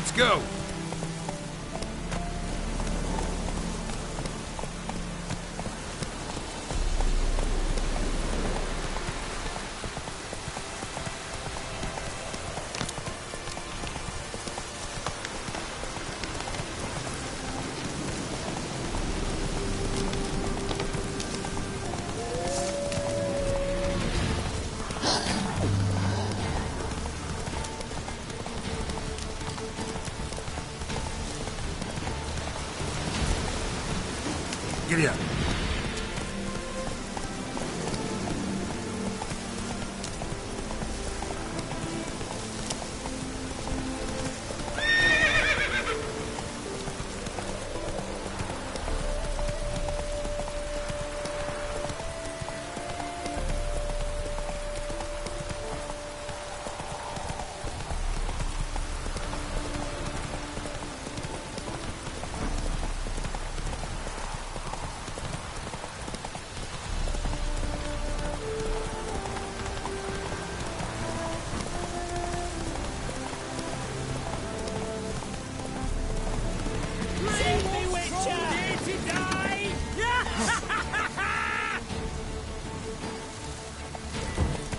Let's go! Giddy up.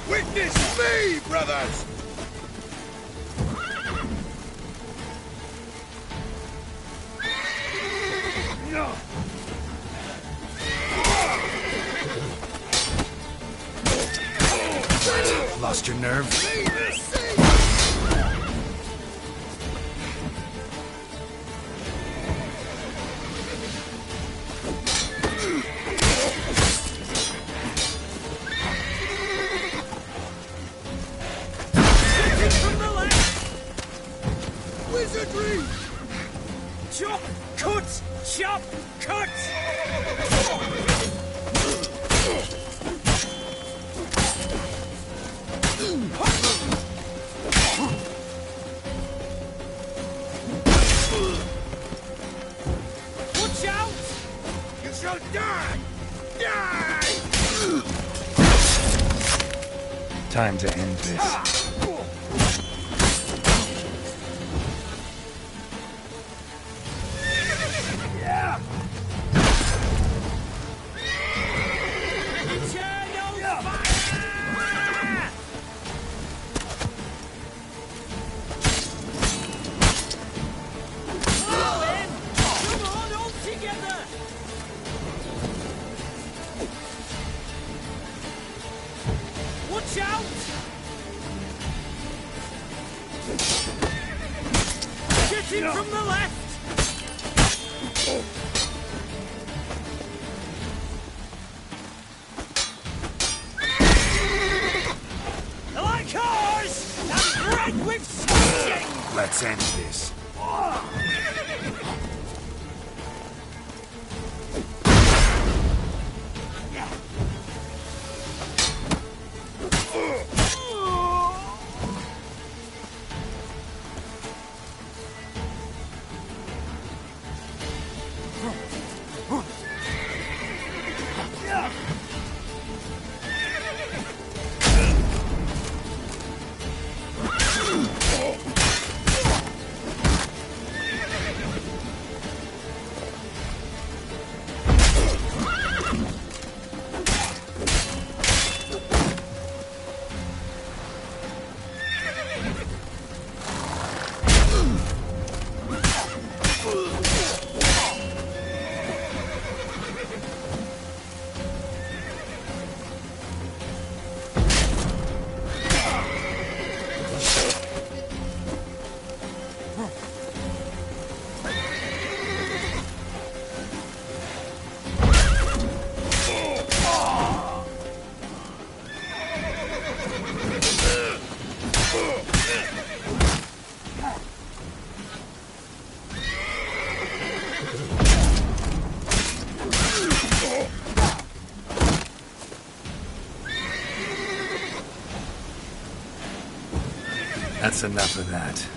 Witness me, brothers! Lost your nerve? Wizardry! Chop! Cut! Chop! Cut! Watch out! You shall die! Die! Time to end this. Watch out! Get in from the left! Like ours! And bread with stitching! Let's end this. That's enough of that.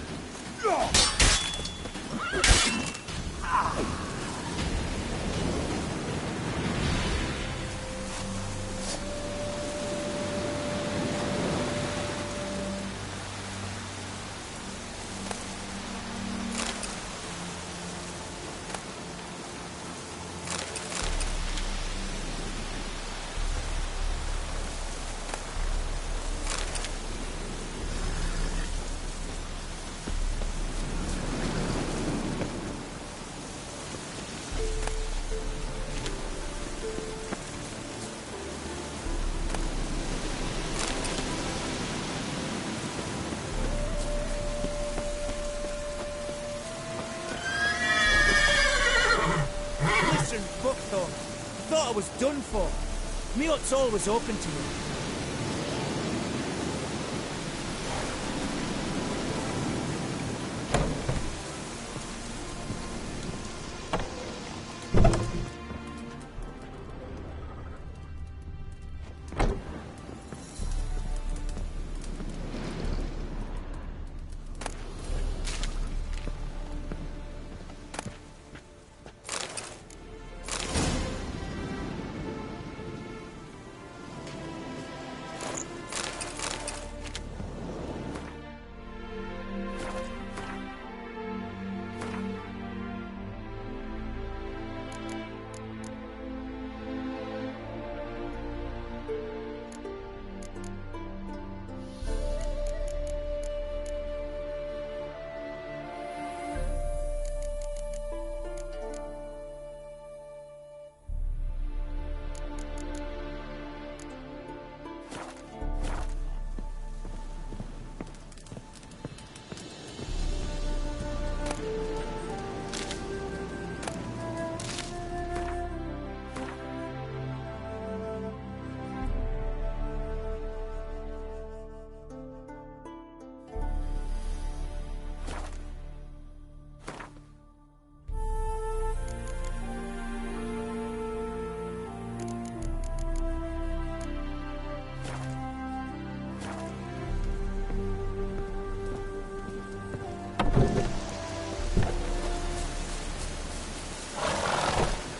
was done for. Me hut's always open to you.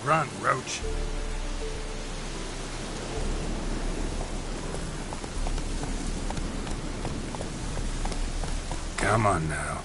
Run, Roach. Come on now.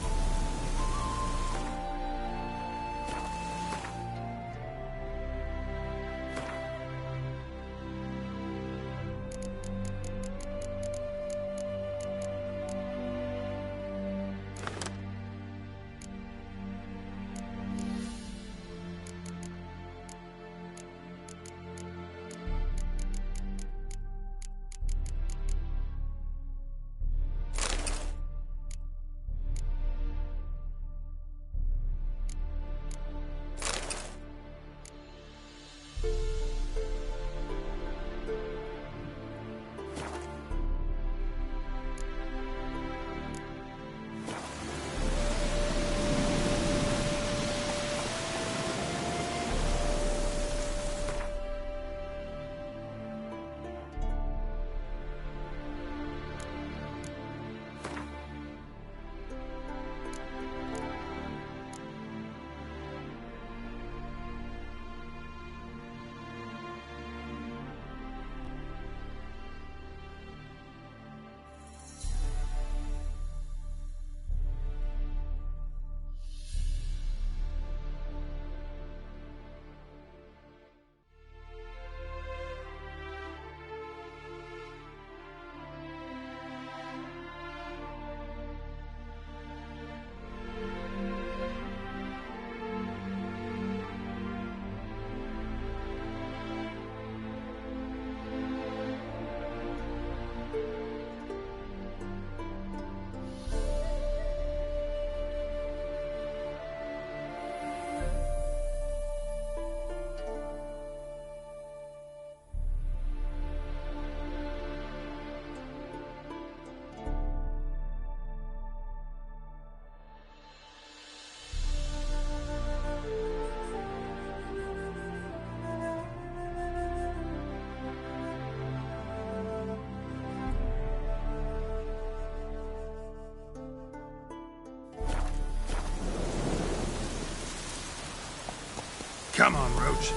Come on, Roach.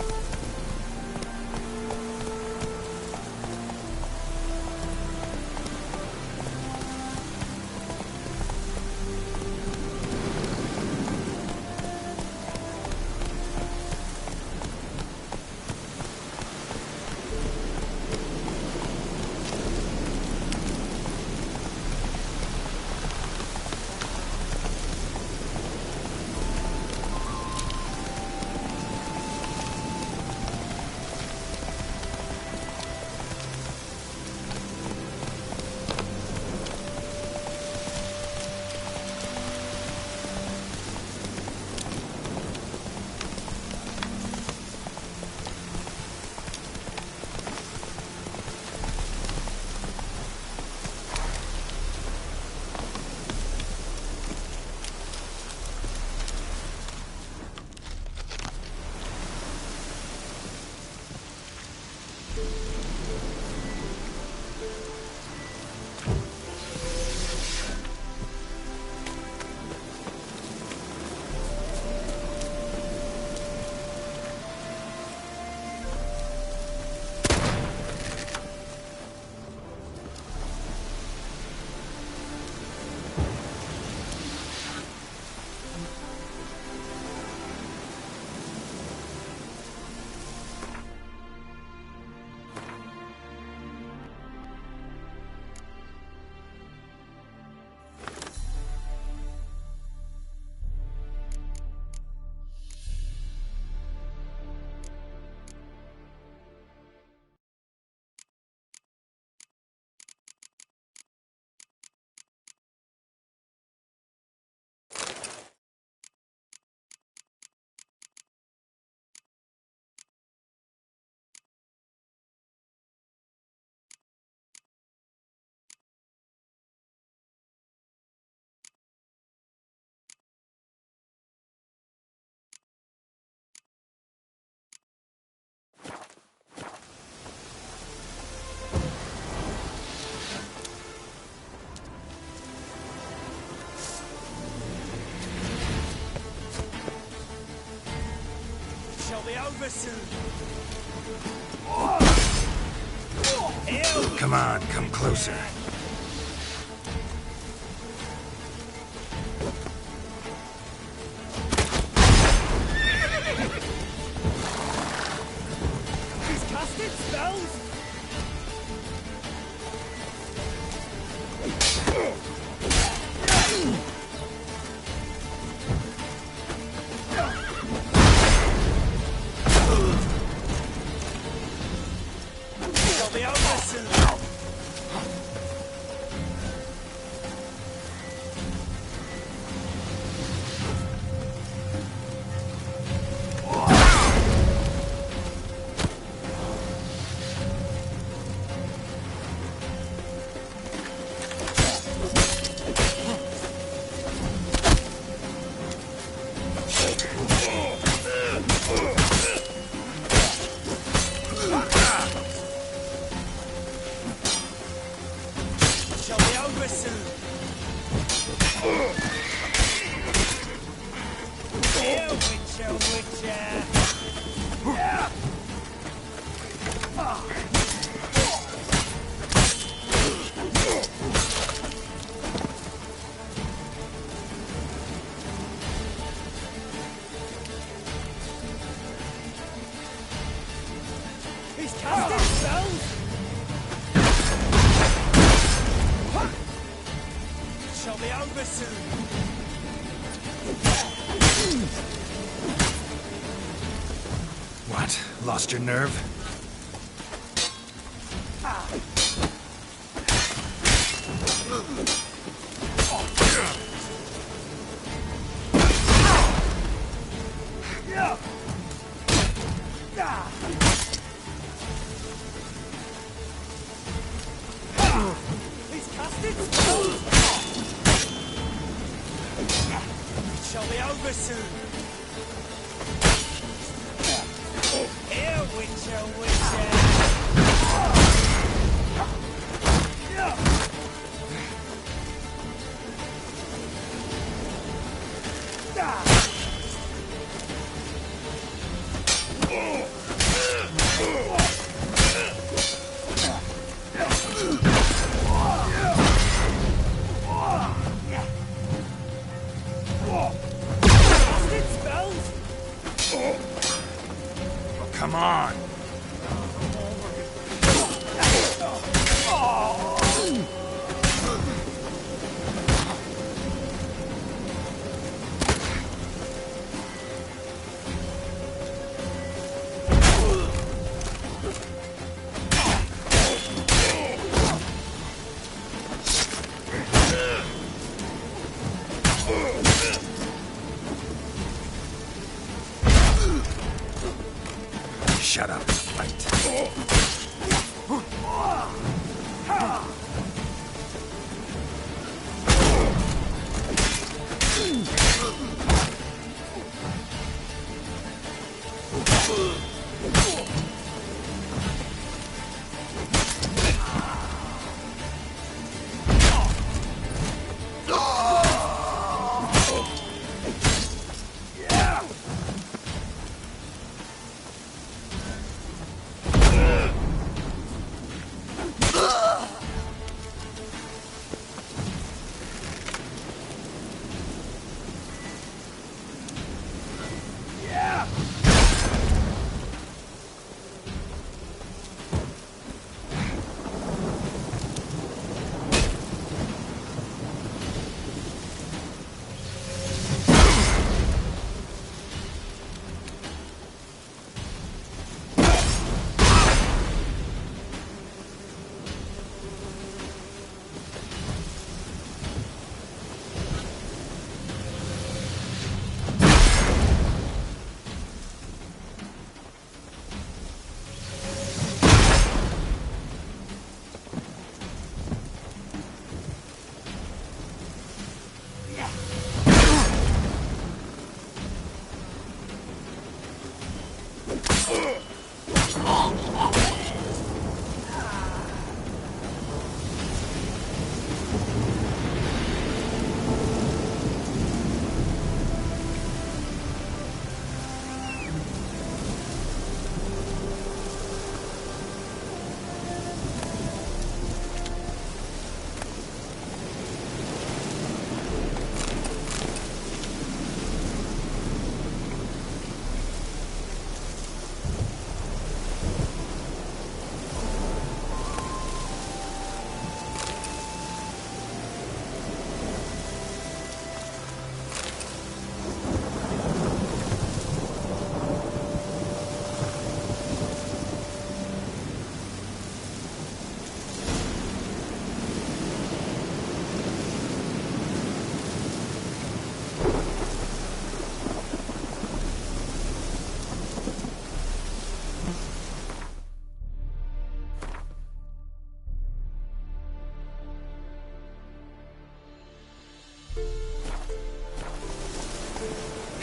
over soon. Come on, come closer. He's casting spells. Shall be over soon. Shall be over soon. Here, Witcher, Witcher. He's casting spells. Shall be over soon. What? Lost your nerve? He's casting spells. It shall be over soon. Here, Witcher, Witcher. Casting spells. Come on!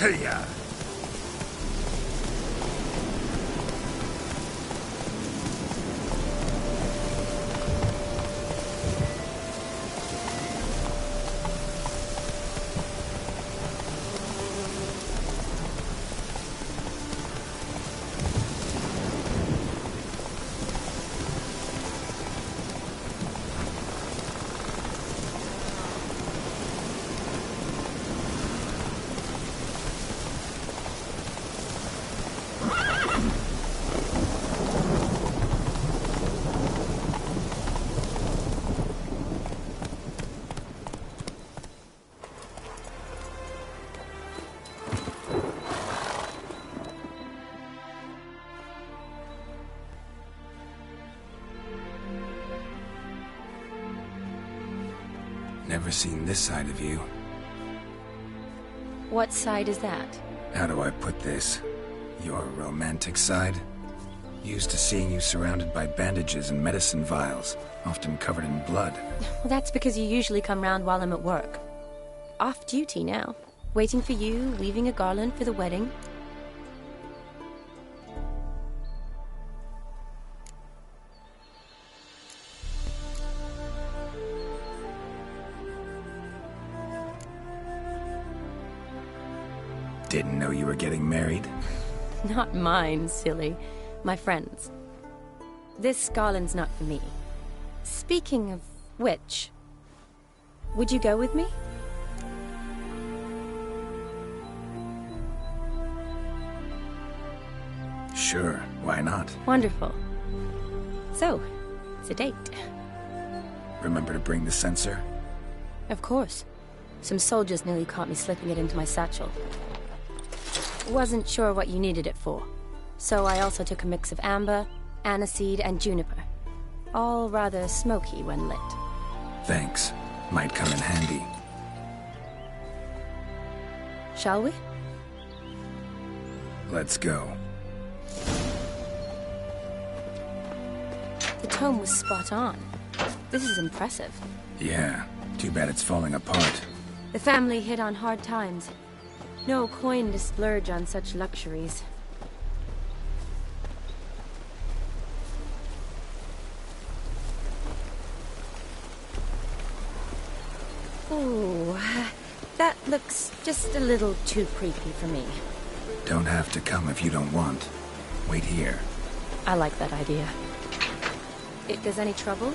Hey-ya! Never seen this side of you. What side is that? How do I put this? Your romantic side? Used to seeing you surrounded by bandages and medicine vials, often covered in blood. Well, that's because you usually come round while I'm at work. Off duty now. Waiting for you, weaving a garland for the wedding. Didn't know you were getting married. Not mine, silly. My friends. This garland's not for me. Speaking of which, would you go with me? Sure, why not? Wonderful. So, it's a date. Remember to bring the sensor? Of course. Some soldiers nearly caught me slipping it into my satchel. Wasn't sure what you needed it for, so I also took a mix of amber, aniseed, and juniper. All rather smoky when lit. Thanks. Might come in handy. Shall we? Let's go. The tome was spot on. This is impressive. Yeah, too bad it's falling apart. The family hit on hard times. No coin to splurge on such luxuries. Ooh, that looks just a little too creepy for me. Don't have to come if you don't want. Wait here. I like that idea. If there's any trouble,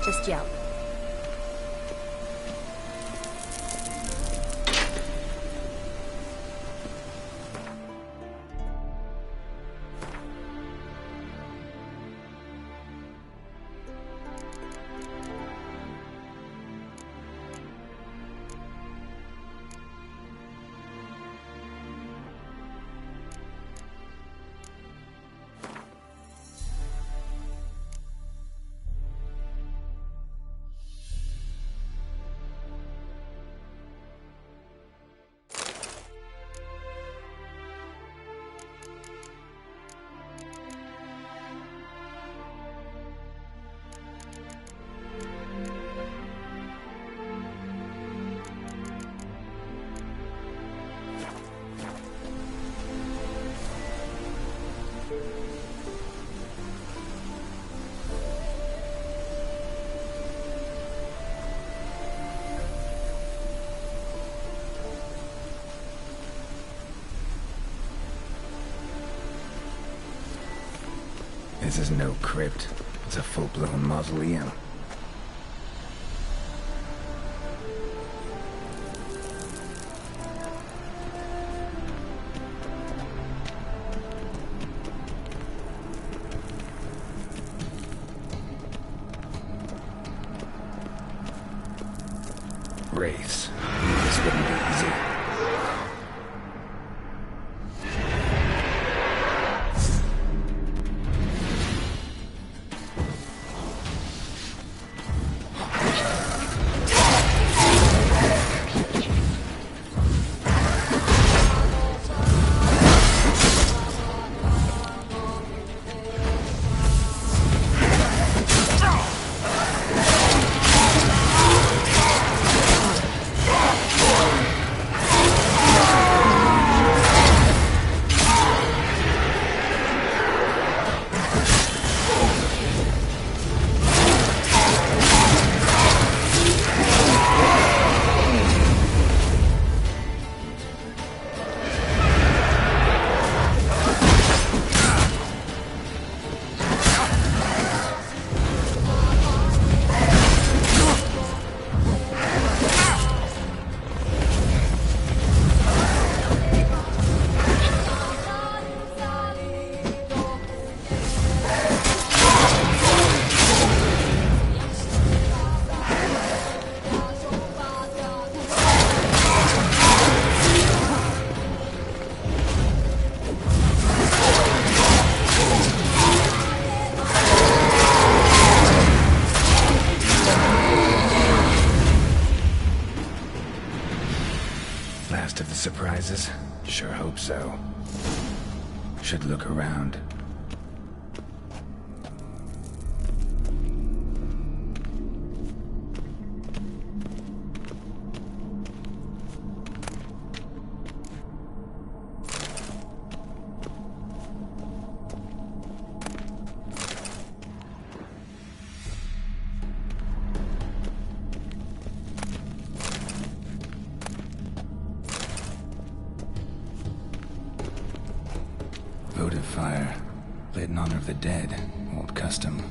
just yell. This is no crypt. It's a full-blown mausoleum. Wraiths. This wouldn't be easy. surprises? Sure hope so. Should look around. Votive fire. Lit in honor of the dead. Old custom.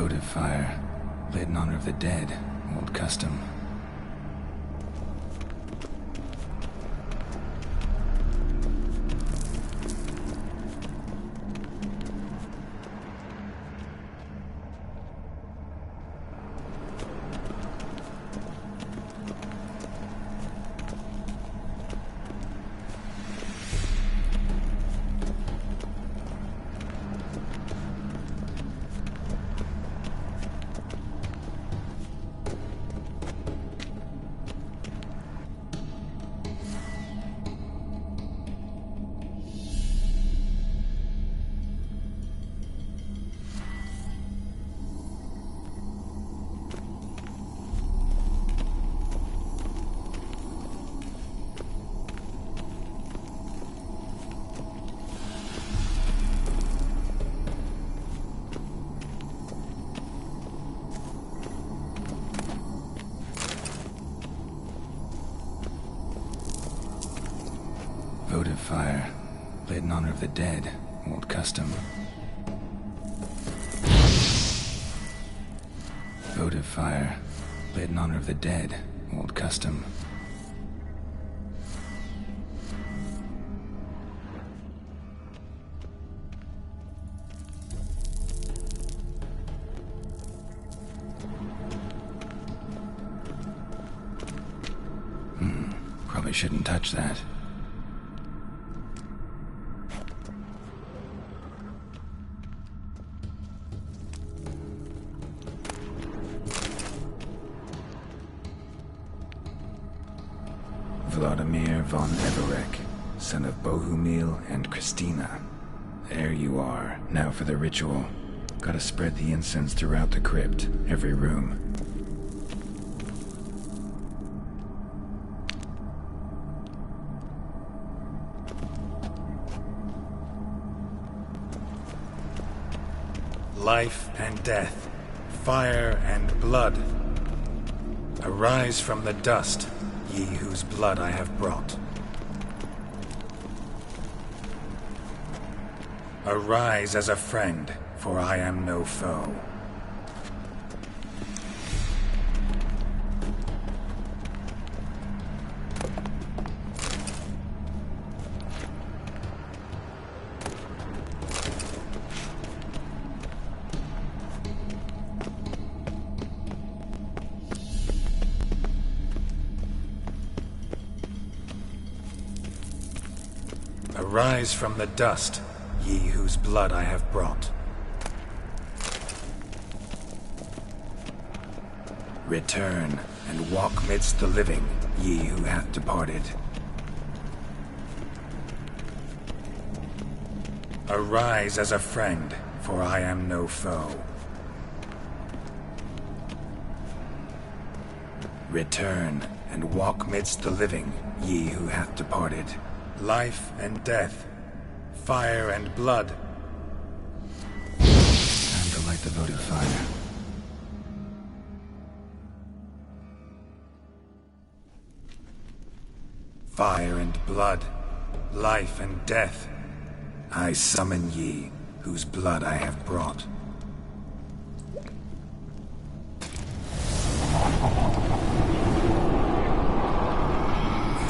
Votive fire, lit in honor of the dead, old custom. Votive fire, lit in honor of the dead, old custom. Votive fire, lit in honor of the dead, old custom. Probably shouldn't touch that. Vladimir von Everec, son of Bohumil and Christina. There you are. Now for the ritual. Gotta spread the incense throughout the crypt, every room. Life and death, fire and blood. Arise from the dust, ye whose blood I have brought. Arise as a friend, for I am no foe. Arise from the dust, ye whose blood I have brought. Return, and walk midst the living, ye who hath departed. Arise as a friend, for I am no foe. Return, and walk midst the living, ye who hath departed. Life and death, fire and blood. Time to light the votive fire. Fire and blood, life and death. I summon ye, whose blood I have brought.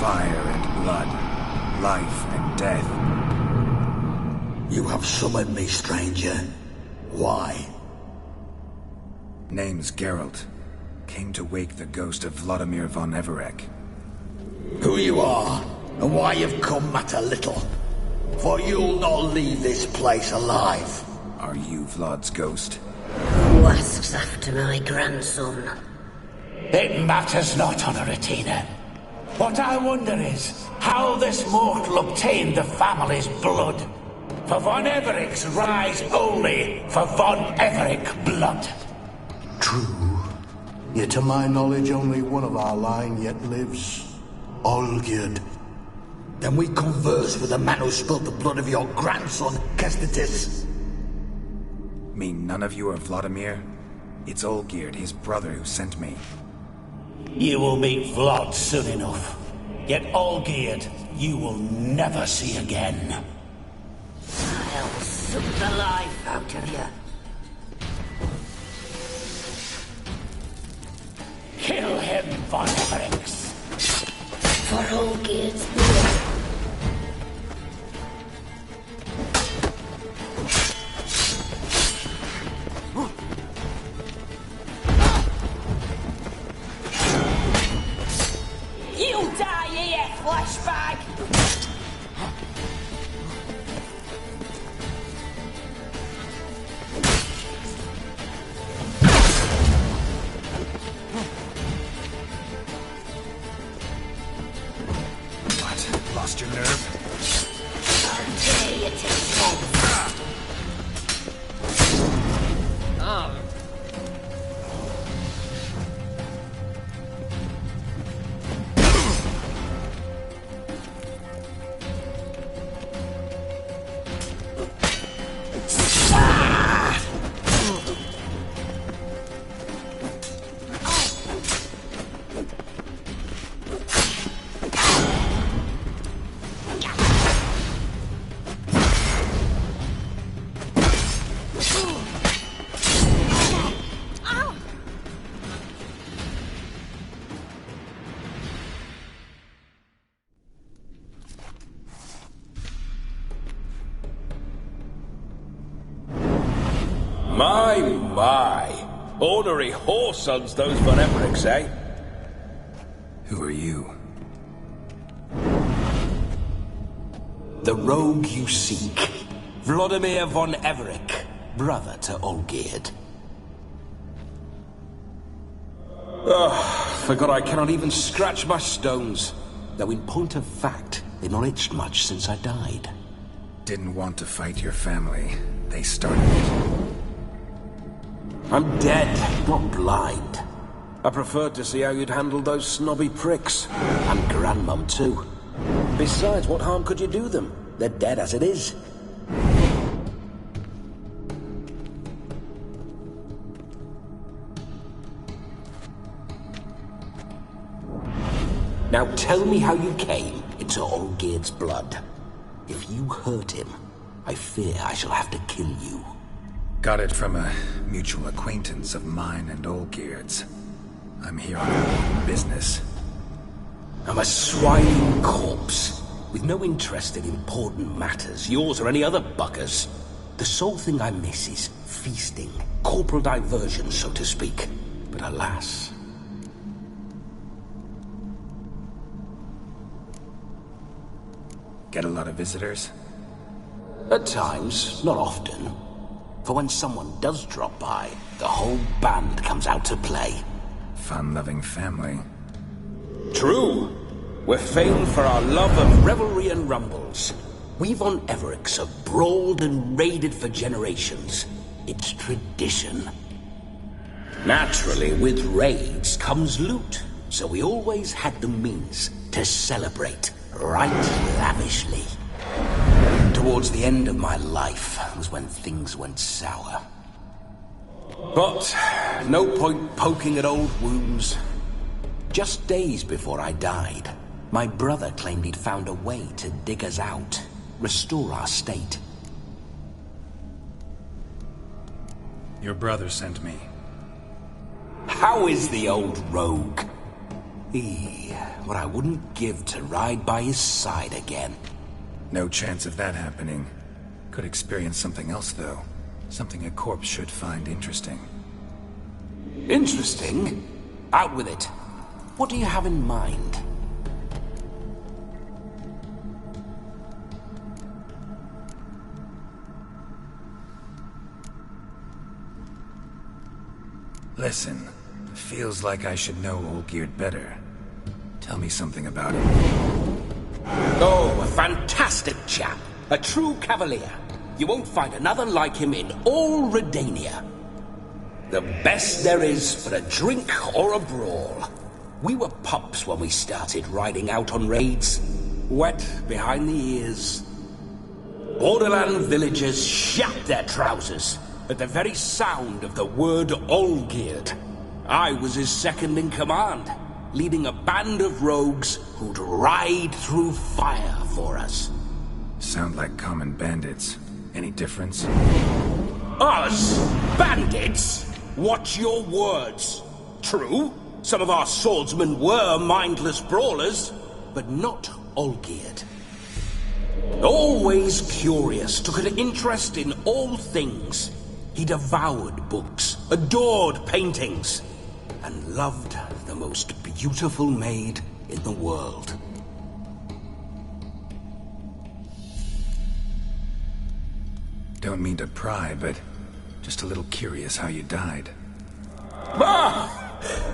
Fire and blood, life and death. You have summoned me, stranger. Why? Name's Geralt. Came to wake the ghost of Vladimir von Everec. Who you are, and why you've come matter little. For you'll not leave this place alive. Are you Vlad's ghost? Who asks after my grandson? It matters not, Honoratina. What I wonder is how this mortal obtained the family's blood. For von Everec's rise only for von Everec blood. True. Yet to my knowledge only one of our line yet lives. Olgierd. Then we converse with the man who spilled the blood of your grandson, Kestetis. Mean none of you are Vladimir? It's Olgierd, his brother, who sent me. You will meet Vlad soon enough. Yet Olgierd, you will never see again. I'll suck the life out of you. Von Everix. For Olgierd's blood. You die here, flashbag! What? Lost your nerve? How dare you take heads? My. Ornery whoresons, those Von Everix, eh? Who are you? The rogue you seek. Vladimir von Everec, brother to Olgierd. Forgot I cannot even scratch my stones. Though in point of fact, they've not itched much since I died. Didn't want to fight your family. They started it. I'm dead, not blind. I preferred to see how you'd handled those snobby pricks. And Grandmum, too. Besides, what harm could you do them? They're dead as it is. Now tell me how you came into Olgierd's blood. If you hurt him, I fear I shall have to kill you. Got it from a mutual acquaintance of mine and Olgierd's. I'm here on important business. I'm a swine corpse, with no interest in important matters, yours or any other buggers. The sole thing I miss is feasting, corporal diversion, so to speak. But alas... Get a lot of visitors? At times, not often. For when someone does drop by, the whole band comes out to play. Fun-loving family. True. We're famed for our love of revelry and rumbles. We Von Everix have brawled and raided for generations. It's tradition. Naturally, with raids comes loot, so we always had the means to celebrate right lavishly. Towards the end of my life was when things went sour. But no point poking at old wounds. Just days before I died, my brother claimed he'd found a way to dig us out, restore our state. Your brother sent me. How is the old rogue? What I wouldn't give to ride by his side again. No chance of that happening. Could experience something else, though. Something a corpse should find interesting. Interesting? Out with it. What do you have in mind? Listen, feels like I should know Olgierd better. Tell me something about him. Oh, a fantastic chap. A true cavalier. You won't find another like him in all Redania. The best there is for a drink or a brawl. We were pups when we started riding out on raids. Wet behind the ears. Borderland villagers shat their trousers at the very sound of the word Olgierd. I was his second in command, leading a band of rogues who'd ride through fire for us. Sound like common bandits. Any difference? Us? Bandits? Watch your words. True, Some of our swordsmen were mindless brawlers, but not Olgierd. Always curious, took an interest in all things. He devoured books, adored paintings, and loved the most beautiful maid in the world. Don't mean to pry, but just a little curious how you died. Ah!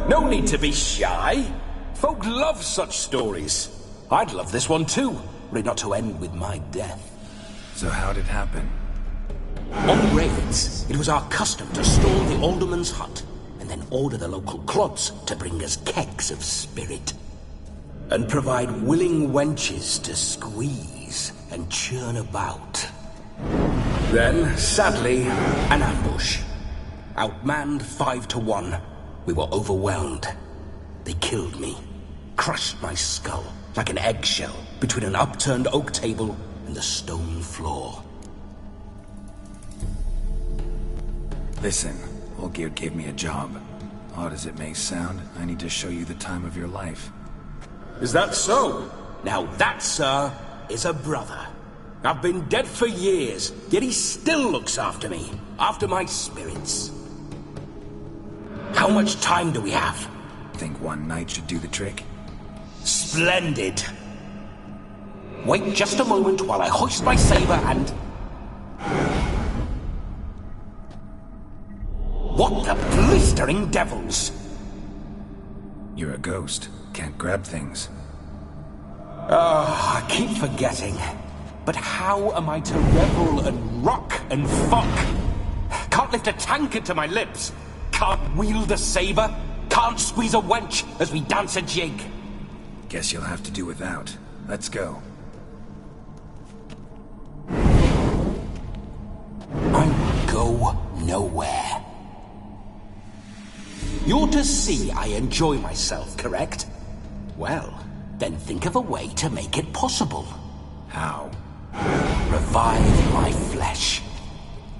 No need to be shy. Folk love such stories. I'd love this one too, were it not to end with my death. So how'd it happen? On raids, it was our custom to storm the alderman's hut, and then order the local clods to bring us kegs of spirit. And provide willing wenches to squeeze and churn about. Then, sadly, an ambush. Outmanned 5-1, we were overwhelmed. They killed me, crushed my skull like an eggshell between an upturned oak table and the stone floor. Listen, Olgierd gave me a job. Odd as it may sound, I need to show you the time of your life. Is that so? Now that, sir, is a brother. I've been dead for years, yet he still looks after me, after my spirits. How much time do we have? Think one night should do the trick? Splendid. Wait just a moment while I hoist my saber and... What the blistering devils? You're a ghost. Can't grab things. I keep forgetting. But how am I to revel and rock and fuck? Can't lift a tankard to my lips. Can't wield a saber. Can't squeeze a wench as we dance a jig. Guess you'll have to do without. Let's go. I will go nowhere. You're to see I enjoy myself, correct? Well, then think of a way to make it possible. How? Revive my flesh.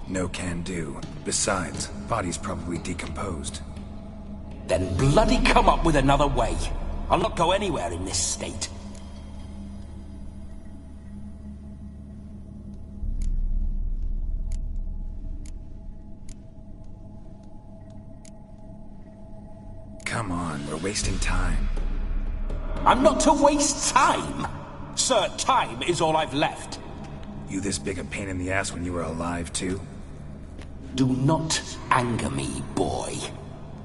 No can do. Besides, body's probably decomposed. Then bloody come up with another way. I'll not go anywhere in this state. Come on, we're wasting time. I'm not to waste time. Sir, time is all I've left. You this big a pain in the ass when you were alive, too? Do not anger me, boy.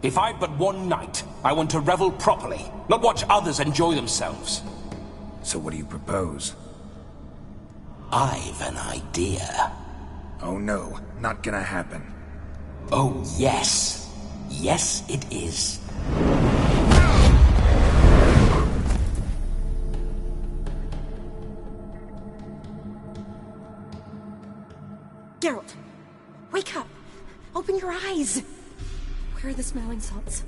If I've but one night, I want to revel properly, not watch others enjoy themselves. So what do you propose? I've an idea. Oh no, not gonna happen. Oh yes. Yes, it is. Geralt! Wake up! Open your eyes! Where are the smelling salts?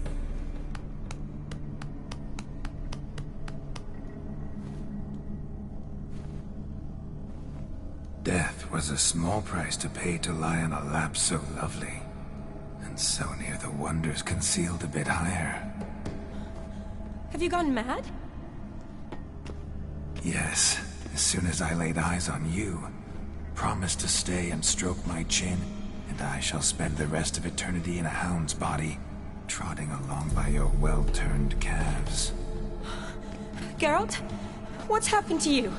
Death was a small price to pay to lie on a lap so lovely, and so near the wonders concealed a bit higher. Have you gone mad? Yes, as soon as I laid eyes on you, promised to stay and stroke my chin, and I shall spend the rest of eternity in a hound's body, trotting along by your well-turned calves. Geralt? What's happened to you?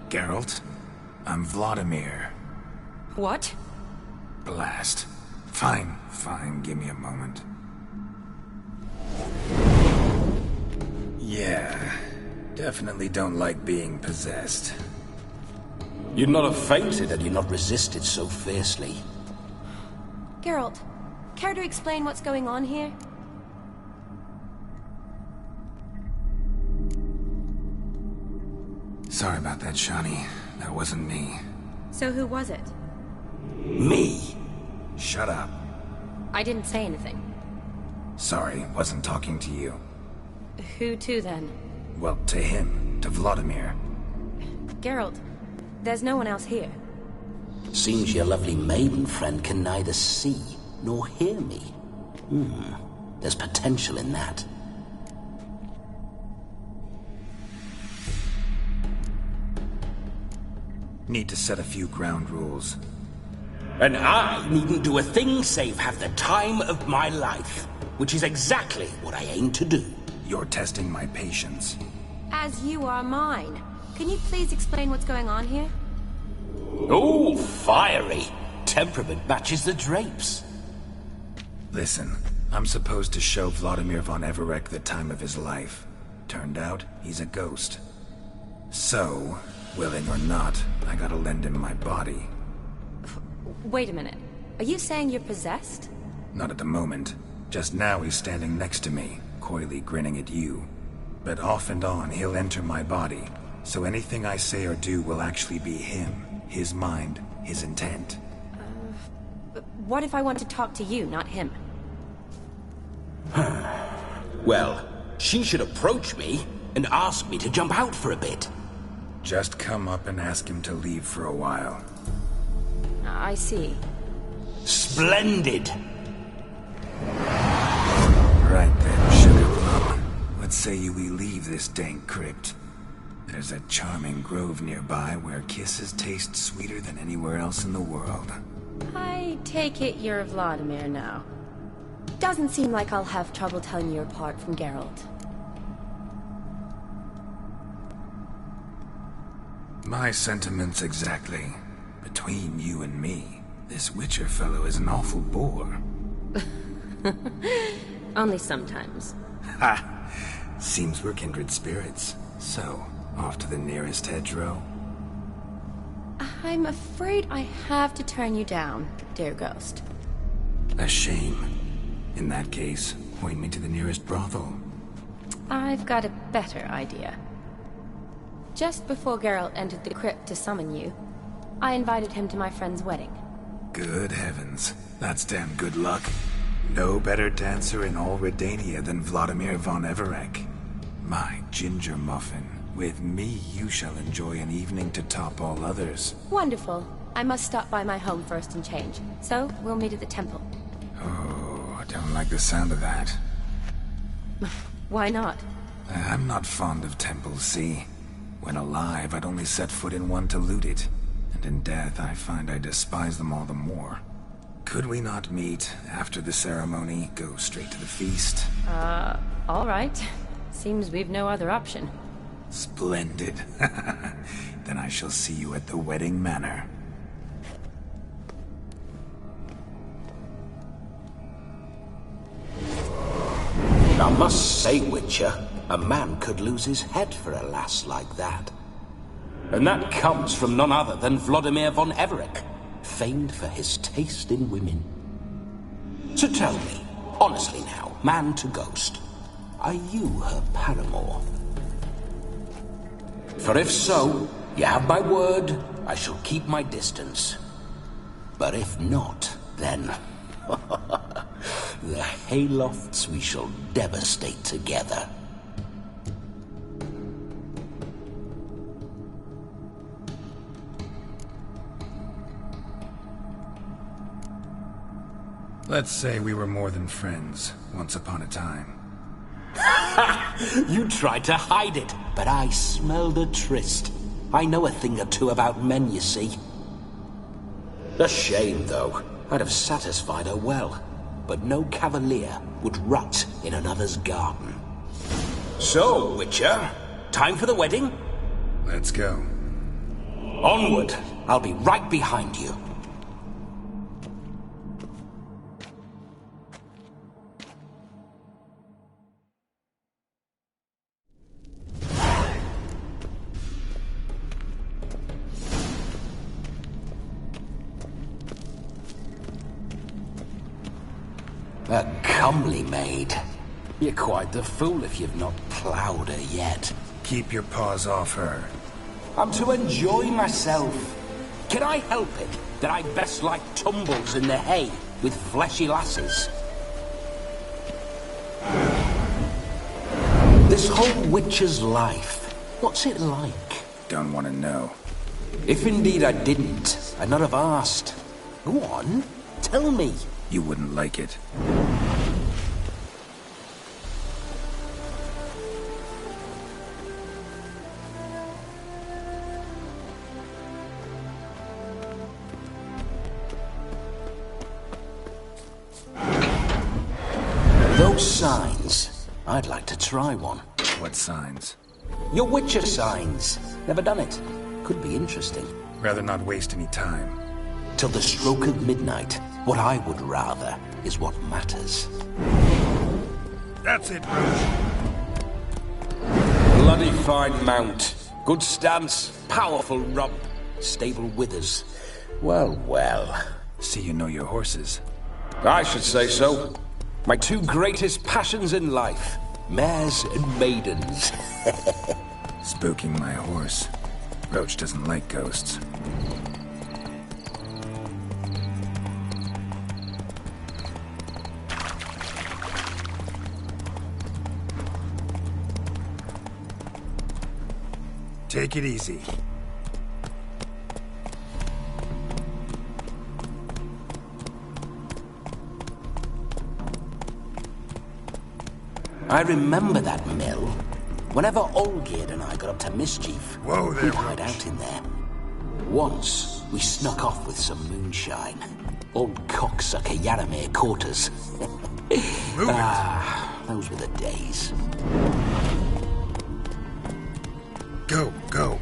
Geralt? I'm Vladimir. What? Blast. Fine, give me a moment. Yeah, definitely don't like being possessed. You'd not have fainted had you not resisted so fiercely. Geralt, care to explain what's going on here? Sorry about that, Shani. That wasn't me. So who was it? Me. Shut up. I didn't say anything. Sorry, wasn't talking to you. Who to then? Well, to him. To Vladimir. Geralt, there's no one else here. Seems your lovely maiden friend can neither see nor hear me. There's potential in that. Need to set a few ground rules. And I needn't do a thing save have the time of my life, which is exactly what I aim to do. You're testing my patience. As you are mine. Can you please explain what's going on here? Oh, fiery. Temperament matches the drapes. Listen, I'm supposed to show Vladimir von Everec the time of his life. Turned out, he's a ghost. So, willing or not, I gotta lend him my body. Wait a minute. Are you saying you're possessed? Not at the moment. Just now he's standing next to me, coyly grinning at you. But off and on, he'll enter my body. So anything I say or do will actually be him. His mind, his intent. What if I want to talk to you, not him? Well, she should approach me and ask me to jump out for a bit. Just come up and ask him to leave for a while. I see. Splendid! Right then, Sugar Plum. What say you we leave this dank crypt? There's a charming grove nearby where kisses taste sweeter than anywhere else in the world. I take it you're Vladimir now. Doesn't seem like I'll have trouble telling you apart from Geralt. My sentiments exactly. Between you and me, this Witcher fellow is an awful bore. Only sometimes. Ha! Seems we're kindred spirits. So, off to the nearest hedgerow? I'm afraid I have to turn you down, dear ghost. A shame. In that case, point me to the nearest brothel. I've got a better idea. Just before Geralt entered the crypt to summon you, I invited him to my friend's wedding. Good heavens. That's damn good luck. No better dancer in all Redania than Vladimir von Everec. My ginger muffin. With me, you shall enjoy an evening to top all others. Wonderful. I must stop by my home first and change. So, we'll meet at the temple. Oh, I don't like the sound of that. Why not? I'm not fond of temples, see? When alive, I'd only set foot in one to loot it. And in death, I find I despise them all the more. Could we not meet after the ceremony, go straight to the feast? All right. Seems we've no other option. Splendid. Then I shall see you at the wedding manor. I must say, Witcher, a man could lose his head for a lass like that. And that comes from none other than Vladimir von Everec, famed for his taste in women. So tell me, honestly now, man to ghost, are you her paramour? For if so, you have my word, I shall keep my distance. But if not, then... the haylofts we shall devastate together. Let's say we were more than friends, once upon a time. You tried to hide it, but I smelled a tryst. I know a thing or two about men, you see. A shame, though. I'd have satisfied her well, but no cavalier would rot in another's garden. So, Witcher, time for the wedding? Let's go. Onward! I'll be right behind you. A comely maid. You're quite the fool if you've not ploughed her yet. Keep your paws off her. I'm to enjoy myself. Can I help it that I best like tumbles in the hay with fleshy lasses? This whole Witcher's life, what's it like? Don't want to know. If indeed I didn't, I'd not have asked. Go on, tell me. You wouldn't like it. Those signs, I'd like to try one. What signs? Your Witcher signs. Never done it. Could be interesting. Rather not waste any time. Till the stroke of midnight, what I would rather is what matters. That's it, Roach. Bloody fine mount. Good stance, powerful rump, stable withers. Well, well. See you know your horses. I should say so. My two greatest passions in life. Mares and maidens. Spooking my horse. Roach doesn't like ghosts. Take it easy. I remember that mill. Whenever Olgierd and I got up to mischief, Whoa there, we'd hide out in there. Once, we snuck off with some moonshine. Old cocksucker Yaramir caught us. Those were the days. Go, go.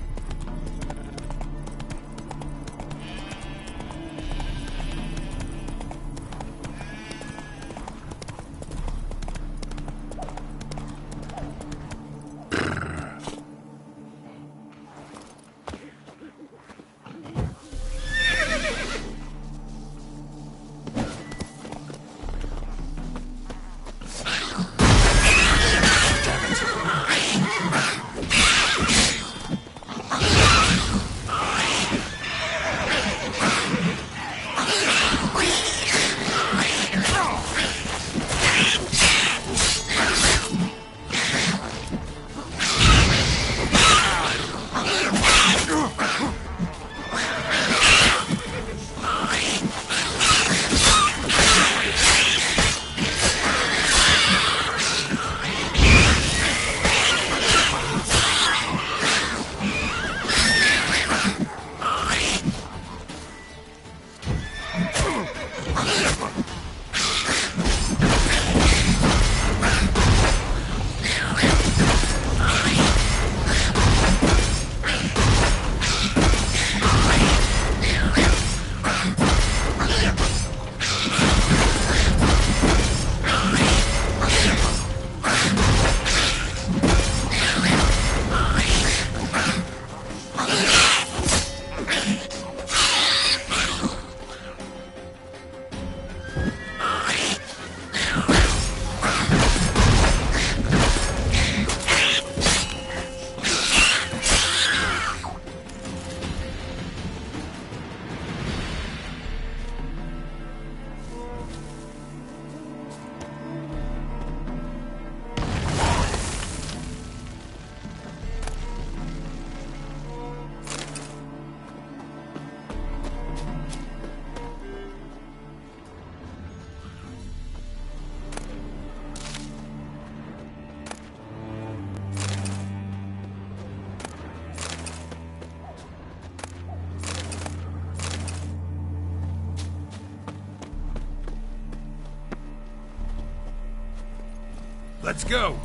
Let's go!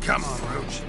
Come on, Roach.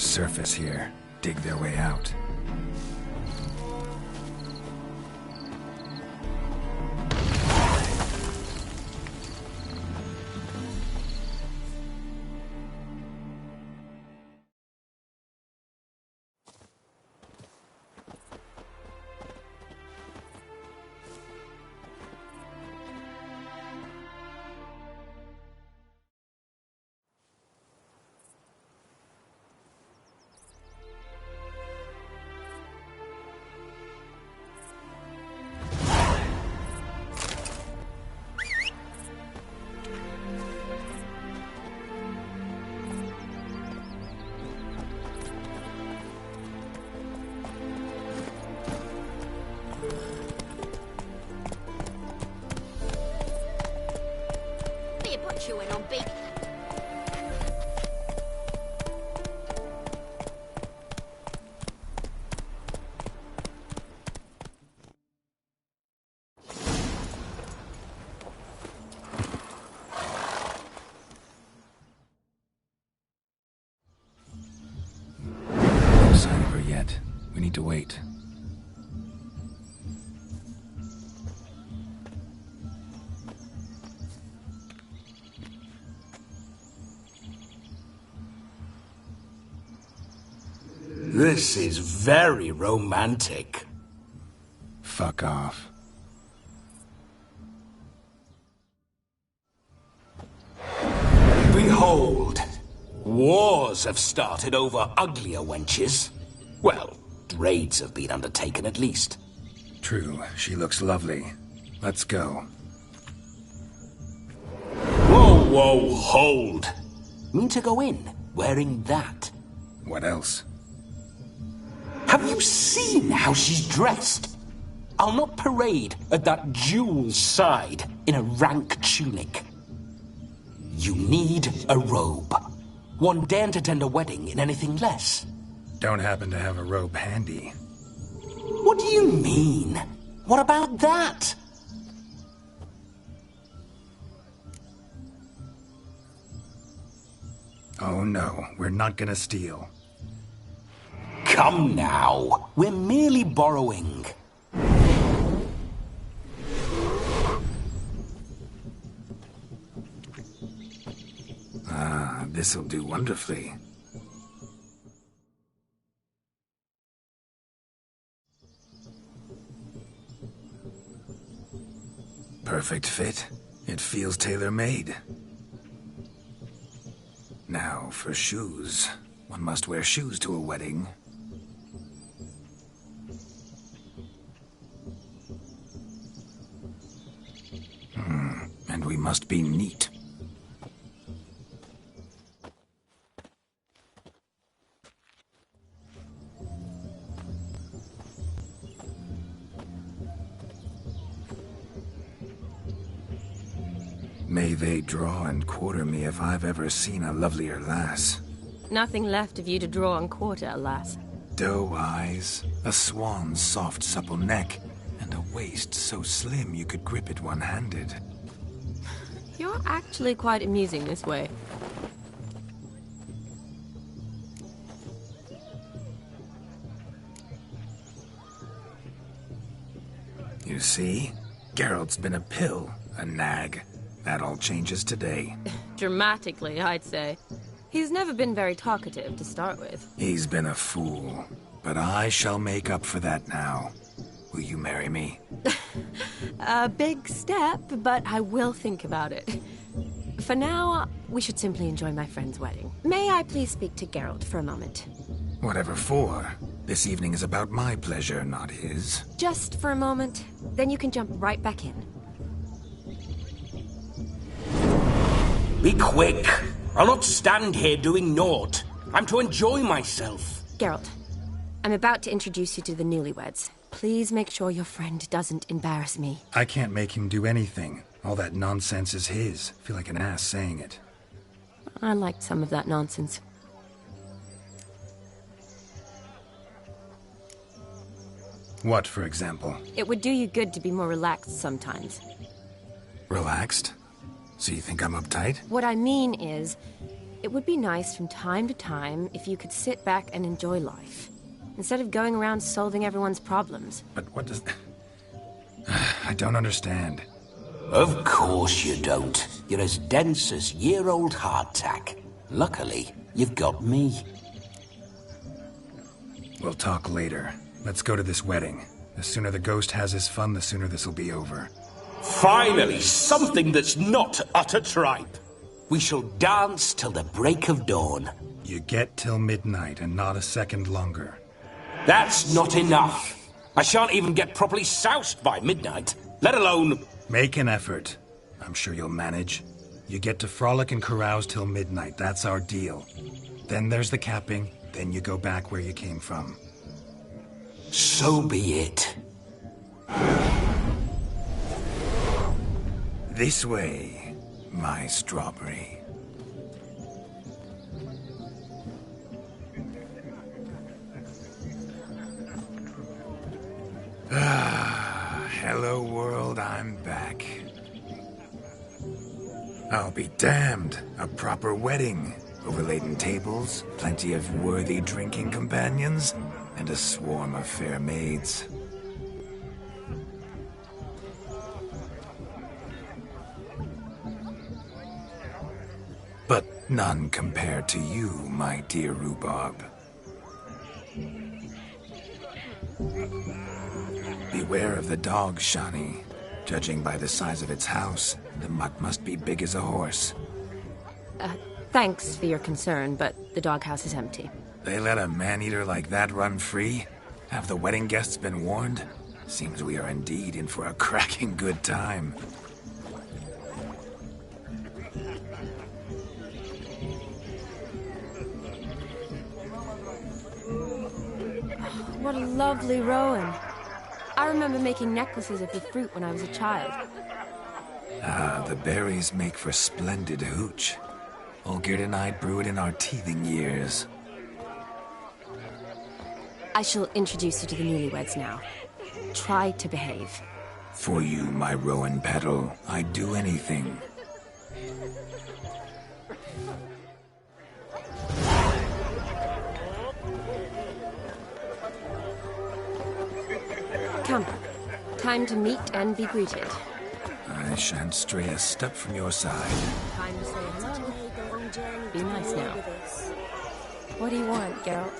water's surface here. Dig their way out. Chewing on big. No sign of her yet. We need to wait. This is very romantic. Fuck off. Behold, wars have started over uglier wenches. Well, raids have been undertaken at least. True, she looks lovely. Let's go. Whoa, whoa, hold. Mean to go in, wearing that. What else? Have you seen how she's dressed? I'll not parade at that jewel's side in a rank tunic. You need a robe. One daren't attend a wedding in anything less. Don't happen to have a robe handy. What do you mean? What about that? Oh no, we're not gonna steal. Come now, we're merely borrowing. Ah, this'll do wonderfully. Perfect fit. It feels tailor-made. Now, for shoes. One must wear shoes to a wedding. And we must be neat. May they draw and quarter me if I've ever seen a lovelier lass. Nothing left of you to draw and quarter, alas. Doe eyes, a swan's soft supple neck, and a waist so slim you could grip it one-handed. You're actually quite amusing this way. You see? Geralt's been a pill, a nag. That all changes today. Dramatically, I'd say. He's never been very talkative to start with. He's been a fool, but I shall make up for that now. Will you marry me? A big step, but I will think about it. For now, we should simply enjoy my friend's wedding. May I please speak to Geralt for a moment? Whatever for. This evening is about my pleasure, not his. Just for a moment, then you can jump right back in. Be quick! I'll not stand here doing naught. I'm to enjoy myself. Geralt, I'm about to introduce you to the newlyweds. Please make sure your friend doesn't embarrass me. I can't make him do anything. All that nonsense is his. I feel like an ass saying it. I liked some of that nonsense. What, for example? It would do you good to be more relaxed sometimes. Relaxed? So you think I'm uptight? What I mean is, It would be nice from time to time if you could sit back and enjoy life, instead of going around solving everyone's problems. But what does... I don't understand. Of course you don't. You're as dense as year-old hardtack. Luckily, you've got me. We'll talk later. Let's go to this wedding. The sooner the ghost has his fun, the sooner this'll be over. Finally, something that's not utter tripe. We shall dance till the break of dawn. You get till midnight and not a second longer. That's not enough. I shan't even get properly soused by midnight, let alone... Make an effort. I'm sure you'll manage. You get to frolic and carouse till midnight, that's our deal. Then there's the capping, then you go back where you came from. So be it. This way, my strawberry. Hello world, I'm back. I'll be damned. A proper wedding. Overladen tables, plenty of worthy drinking companions, and a swarm of fair maids. But none compared to you, my dear Rhubarb. Beware of the dog, Shani. Judging by the size of its house, the mutt must be big as a horse. Thanks for your concern, but the doghouse is empty. They let a man-eater like that run free? Have the wedding guests been warned? Seems we are indeed in for a cracking good time. What a lovely rowan. I remember making necklaces of the fruit when I was a child. Ah, the berries make for splendid hooch. Olgierd and I brewed in our teething years. I shall introduce you to the newlyweds now. Try to behave. For you, my rowan petal, I'd do anything. Come. Time to meet and be greeted. I shan't stray a step from your side. Time to say hello. Be nice now. What do you want, Geralt?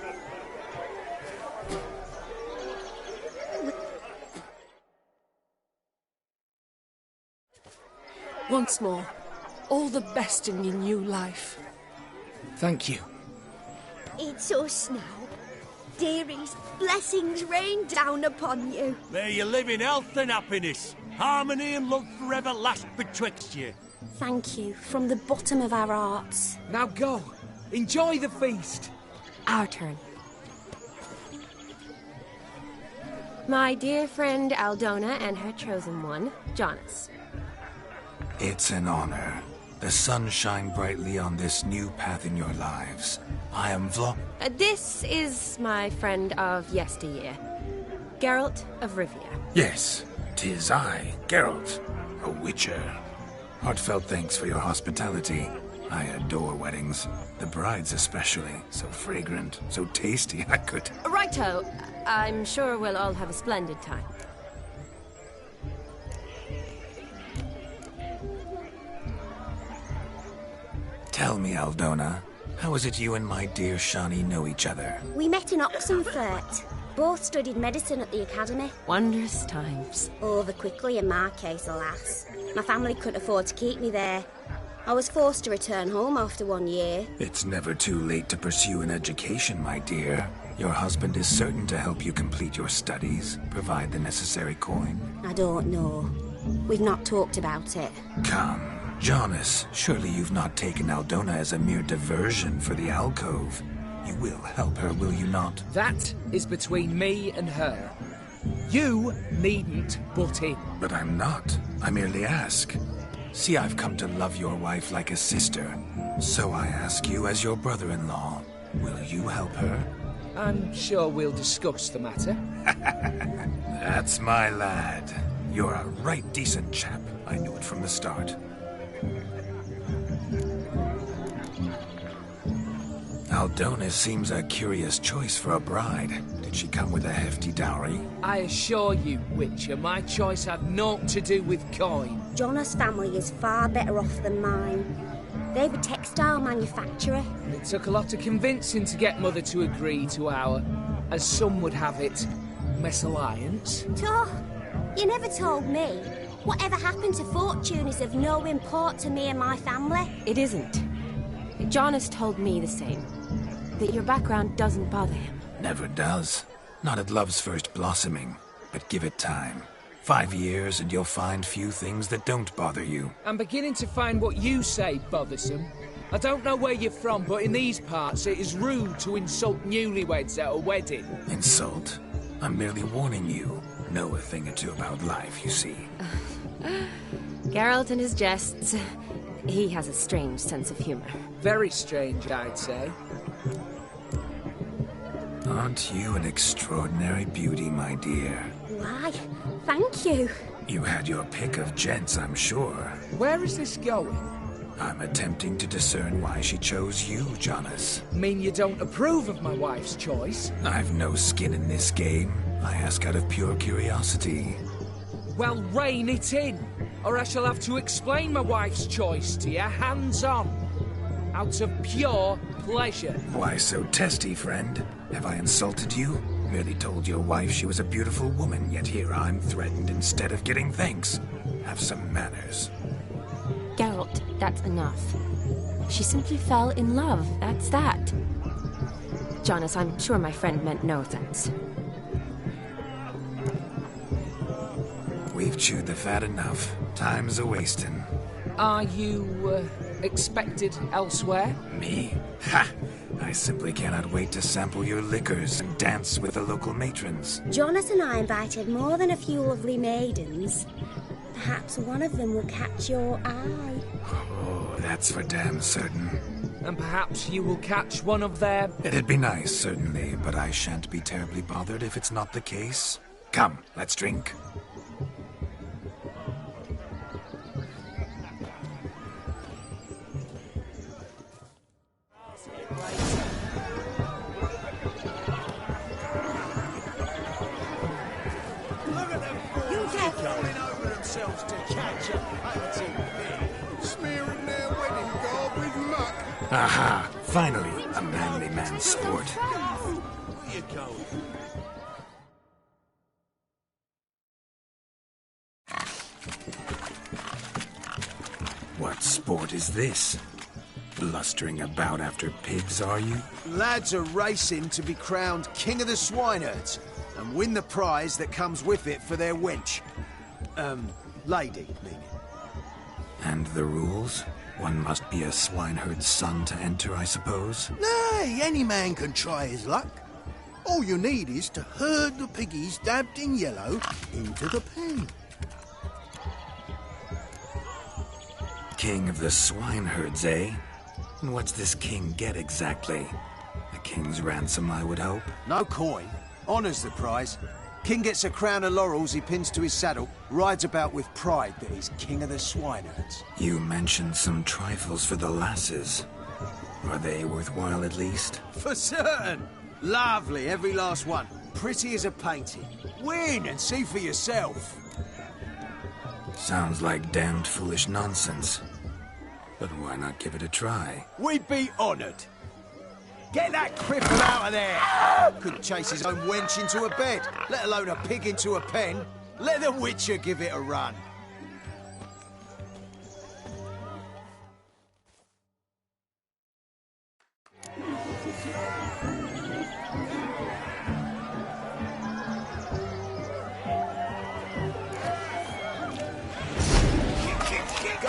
Once more, all the best in your new life. Thank you. It's us now. Dearies, blessings rain down upon you. May you live in health and happiness. Harmony and love forever last betwixt you. Thank you, from the bottom of our hearts. Now go. Enjoy the feast. Our turn. My dear friend Aldona and her chosen one, Jonas. It's an honor. The sun shine brightly on this new path in your lives. I am This is my friend of yesteryear, Geralt of Rivia. Yes, 'tis I, Geralt, a witcher. Heartfelt thanks for your hospitality. I adore weddings. The brides especially. So fragrant, so tasty, I could... Righto. I'm sure we'll all have a splendid time. Tell me, Aldona, how is it you and my dear Shani know each other? We met in Oxenfurt. Both studied medicine at the academy. Wondrous times. Over quickly in my case, alas. My family couldn't afford to keep me there. I was forced to return home after 1 year. It's never too late to pursue an education, my dear. Your husband is certain to help you complete your studies, provide the necessary coin. I don't know. We've not talked about it. Come, Jonas, surely you've not taken Aldona as a mere diversion for the alcove. You will help her, will you not? That is between me and her. You needn't butt in. But I'm not. I merely ask. See, I've come to love your wife like a sister. So I ask you as your brother-in-law, will you help her? I'm sure we'll discuss the matter. That's my lad. You're a right decent chap. I knew it from the start. Aldona seems a curious choice for a bride. Did she come with a hefty dowry? I assure you, Witcher, my choice had naught to do with coin. Jonas' family is far better off than mine. They're a textile manufacturer. It took a lot of convincing to get Mother to agree to our, as some would have it, mesalliance. Oh, you never told me. Whatever happened to fortune is of no import to me and my family. It isn't. Jonas told me the same. That your background doesn't bother him. Never does. Not at love's first blossoming. But give it time. 5 years and you'll find few things that don't bother you. I'm beginning to find what you say bothersome. I don't know where you're from, but in these parts it is rude to insult newlyweds at a wedding. Insult? I'm merely warning you. Know a thing or two about life, you see. Geralt and his jests. He has a strange sense of humor. Very strange, I'd say. Aren't you an extraordinary beauty, my dear? Why, thank you. You had your pick of gents, I'm sure. Where is this going? I'm attempting to discern why she chose you, Jonas. Mean you don't approve of my wife's choice? I've no skin in this game. I ask out of pure curiosity. Well, rein it in, or I shall have to explain my wife's choice to you hands-on. Out of pure pleasure. Why so testy, friend? Have I insulted you? Merely told your wife she was a beautiful woman, yet here I'm threatened instead of getting thanks. Have some manners. Geralt, that's enough. She simply fell in love, that's that. Jonas, I'm sure my friend meant no offense. We've chewed the fat enough. Time's a-wasting. Are you, expected elsewhere? Me? Ha! I simply cannot wait to sample your liquors and dance with the local matrons. Jonas and I invited more than a few lovely maidens. Perhaps one of them will catch your eye. Oh, that's for damn certain. And perhaps you will catch one of their... It'd be nice, certainly, but I shan't be terribly bothered if it's not the case. Come, let's drink. Aha! Finally, a manly man's sport. What sport is this? Blustering about after pigs, are you? Lads are racing to be crowned King of the Swineherds and win the prize that comes with it for their wench. Lady, meaning. And the rules? One must be a swineherd's son to enter, I suppose? Nay, any man can try his luck. All you need is to herd the piggies dabbed in yellow into the pen. King of the swineherds, eh? And what's this king get exactly? A king's ransom, I would hope? No coin. Honours the prize. King gets a crown of laurels he pins to his saddle, rides about with pride that he's king of the swineherds. You mentioned some trifles for the lasses. Are they worthwhile at least? For certain! Lovely, every last one. Pretty as a painting. Win and see for yourself. Sounds like damned foolish nonsense. But why not give it a try? We'd be honoured. Get that cripple out of there! Couldn't chase his own wench into a bed, let alone a pig into a pen. Let the Witcher give it a run.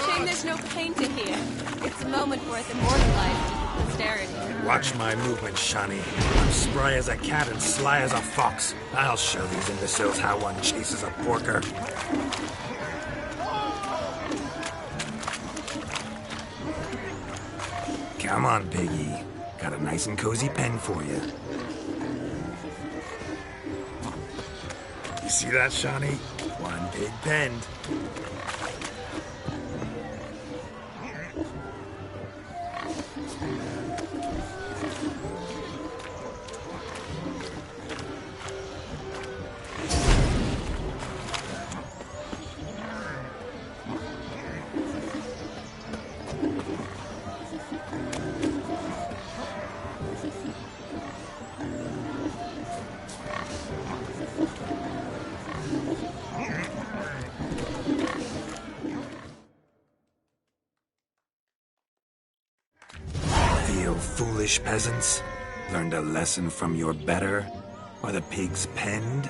Shame there's no paint in here. It's a moment worth immortalized to posterity. Watch my movement, Shani. I'm spry as a cat and sly as a fox. I'll show these imbeciles how one chases a porker. Come on, piggy. Got a nice and cozy pen for you. You see that, Shani? One big pen. foolish peasants? Learned a lesson from your better? Are the pigs penned?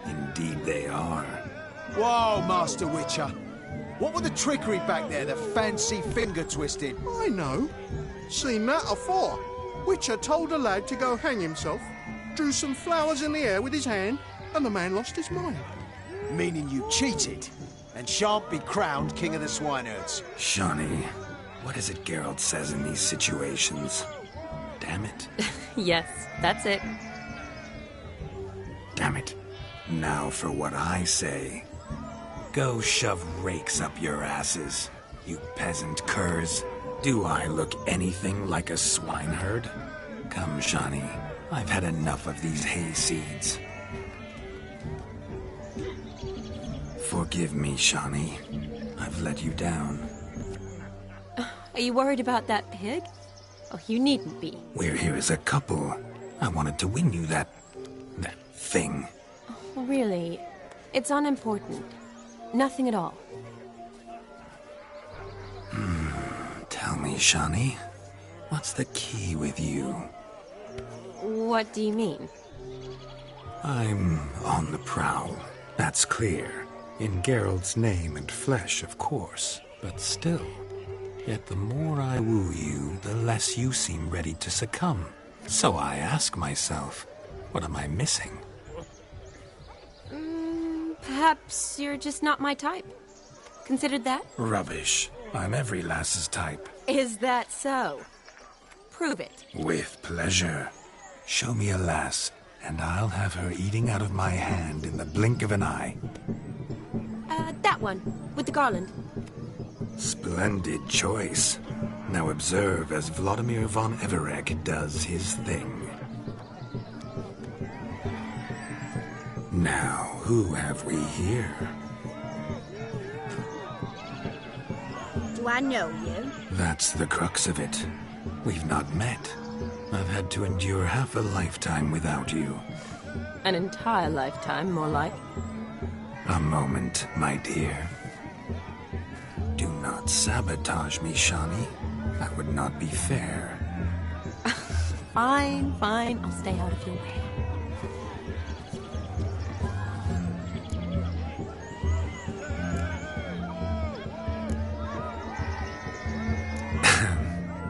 Indeed they are. Whoa, Master Witcher. What were the trickery back there, the fancy finger twisting? I know. Seen that afore. Witcher told a lad to go hang himself, drew some flowers in the air with his hand, and the man lost his mind. Meaning you cheated, and shan't be crowned King of the Swineherds. Shani, what is it Geralt says in these situations? Damn it. Yes, that's it. Damn it. Now for what I say. Go shove rakes up your asses, you peasant curs. Do I look anything like a swineherd? Come, Shani. I've had enough of these hay seeds. Forgive me, Shani. I've let you down. Are you worried about that pig? Oh, you needn't be. We're here as a couple. I wanted to win you that thing. Oh, really? It's unimportant. Nothing at all. Tell me, Shani, what's the key with you? What do you mean? I'm on the prowl. That's clear. In Geralt's name and flesh, of course. But still. Yet the more I woo you, the less you seem ready to succumb. So I ask myself, what am I missing? Perhaps you're just not my type. Considered that? Rubbish. I'm every lass's type. Is that so? Prove it. With pleasure. Show me a lass, and I'll have her eating out of my hand in the blink of an eye. That one, with the garland. Splendid choice. Now observe as Vladimir von Everec does his thing. Now, who have we here? Do I know you? That's the crux of it. We've not met. I've had to endure half a lifetime without you. An entire lifetime, more like. A moment, my dear. Do not sabotage me, Shani. That would not be fair. Fine, fine. I'll stay out of your way.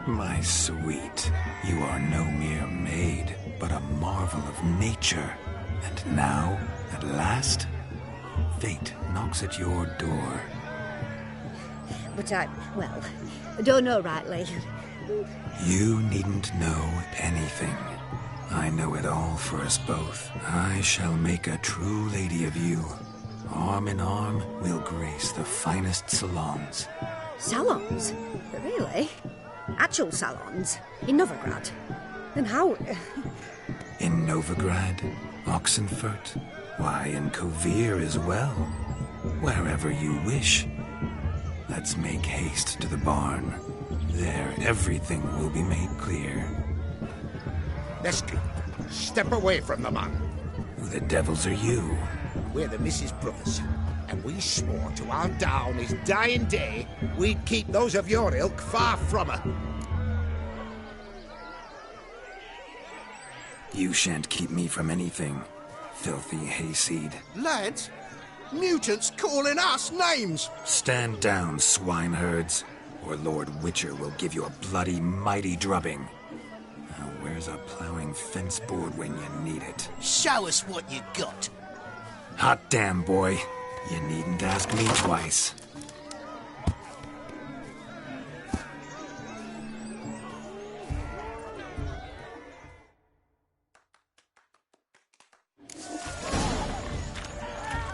My sweet, you are no mere maid, but a marvel of nature. And now, at last, fate knocks at your door. But I don't know rightly. You needn't know anything. I know it all for us both. I shall make a true lady of you. Arm in arm, we'll grace the finest salons. Salons? Really? Actual salons? In Novigrad? Then how... In Novigrad, Oxenfurt, why, in Kovir as well. Wherever you wish. Let's make haste to the barn. There, everything will be made clear. Nestle, step away from the man. Who the devils are you? We're the Mrs. Brothers, and we swore to our down his dying day we'd keep those of your ilk far from her. You shan't keep me from anything, filthy hayseed. Lads, mutants calling us names! Stand down, swineherds, or Lord Witcher will give you a bloody mighty drubbing. Now where's a plowing fence board when you need it? Show us what you got. Hot damn, boy. You needn't ask me twice.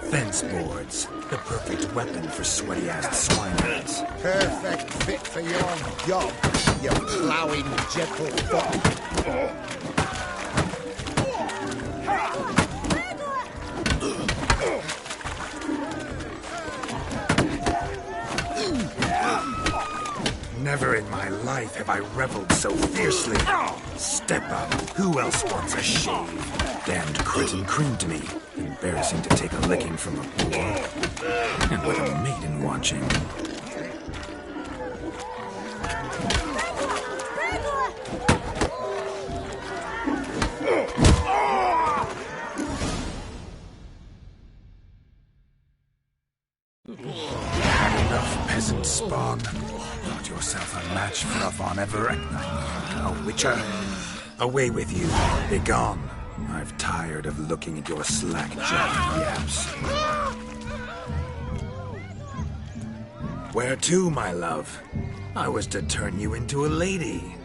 Fence boards, the perfect weapon for sweaty-assed swineherds. Perfect fit for your job, you ploughing gentlefolk. Never in my life have I reveled so fiercely. Step up. Who else wants a shave? Damned Critin crimped me. Embarrassing to take a licking from a boar. And with a maiden watching. Enough, peasant spawn. Thought yourself a match for a Von Everett. A witcher. Away with you. Begone. I've tired of looking at your slack-jawed yaps. Where to, my love? I was to turn you into a lady.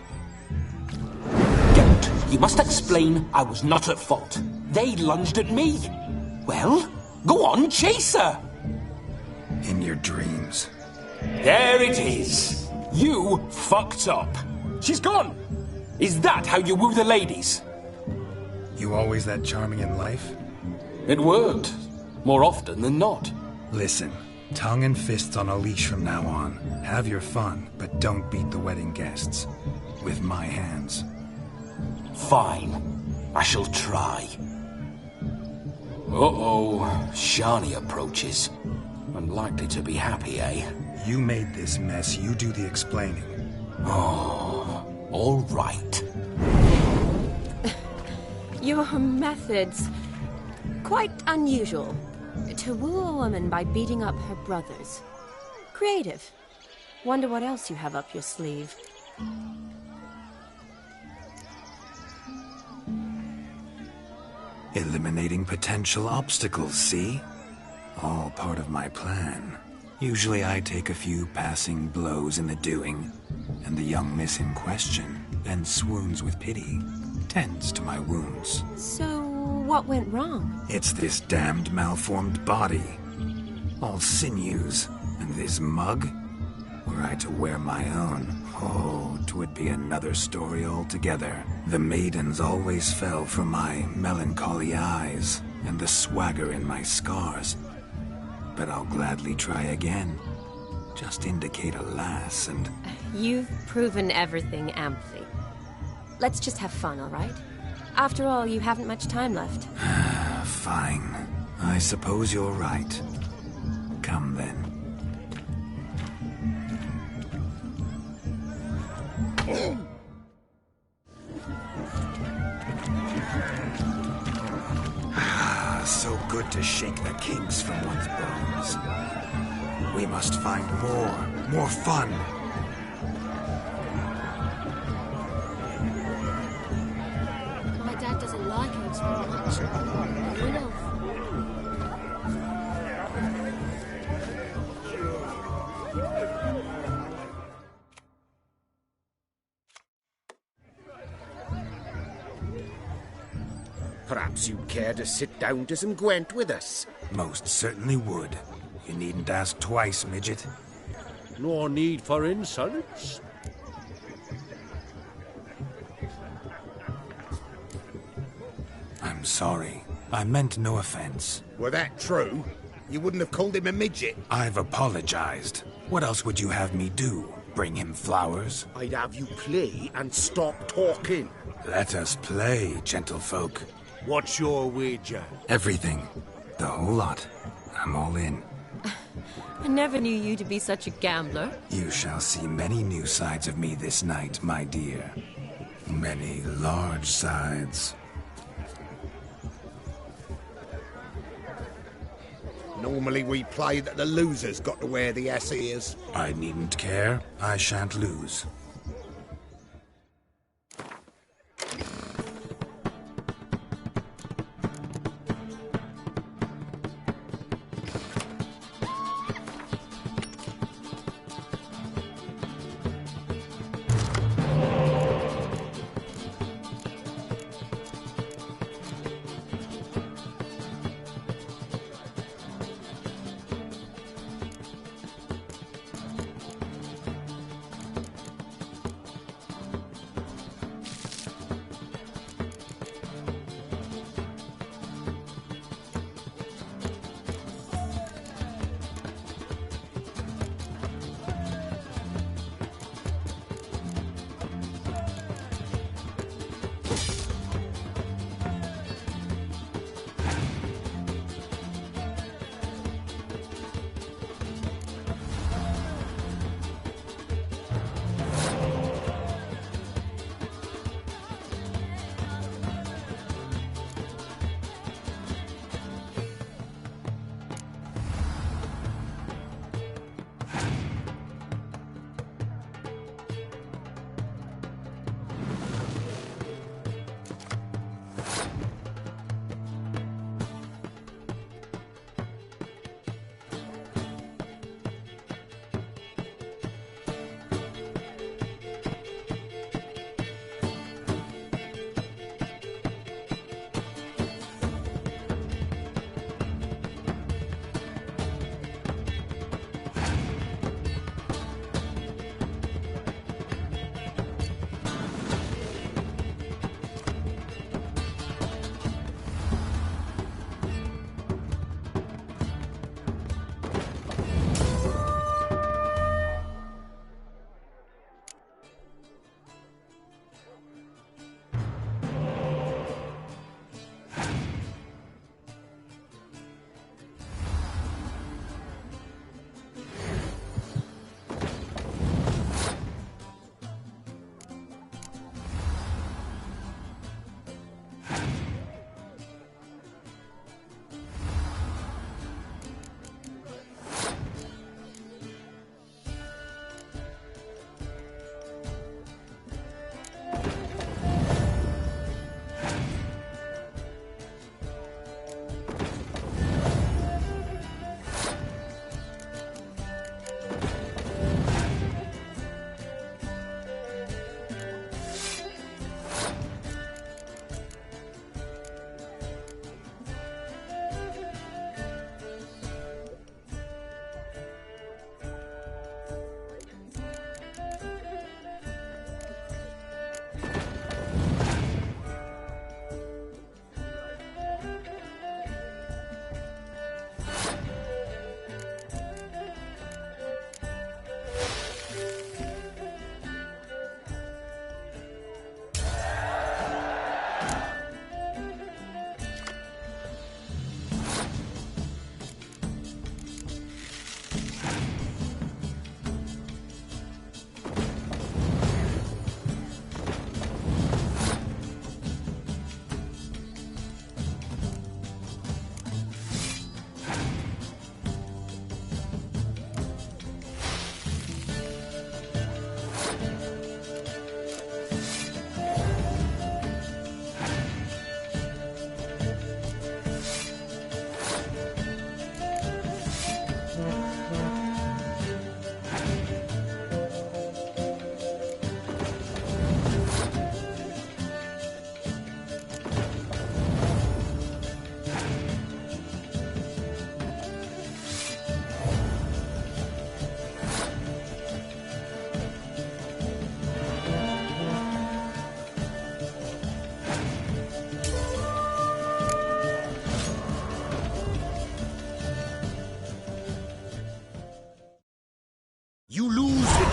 Don't. You must explain I was not at fault. They lunged at me. Well, go on, chase her. In your dreams. There it is. You fucked up. She's gone. Is that how you woo the ladies? You always that charming in life? It worked. More often than not. Listen, tongue and fists on a leash from now on. Have your fun, but don't beat the wedding guests. With my hands. Fine. I shall try. Uh-oh. Shani approaches. Unlikely to be happy, eh? You made this mess. You do the explaining. Oh, all right. Your methods... quite unusual. To woo a woman by beating up her brothers. Creative. Wonder what else you have up your sleeve. Eliminating potential obstacles, see? All part of my plan. Usually I take a few passing blows in the doing, and the young miss in question then swoons with pity, tends to my wounds. So, what went wrong? It's this damned malformed body. All sinews, and this mug? Were I to wear my own, oh, 'twould be another story altogether. The maidens always fell for my melancholy eyes, and the swagger in my scars. But I'll gladly try again. Just indicate a lass and... You've proven everything amply. Let's just have fun, all right? After all, you haven't much time left. Fine. I suppose you're right. Come then. So good to shake the kinks from one's bones. We must find more fun. My dad doesn't like us very much. You know. Perhaps you'd care to sit down to some Gwent with us? Most certainly would. You needn't ask twice, midget. No need for insults. I'm sorry. I meant no offense. Were that true, you wouldn't have called him a midget. I've apologized. What else would you have me do? Bring him flowers? I'd have you play and stop talking. Let us play, gentlefolk. What's your wager? Everything. The whole lot. I'm all in. I never knew you to be such a gambler. You shall see many new sides of me this night, my dear. Many large sides. Normally we play that the loser's got to wear the ears. I needn't care. I shan't lose.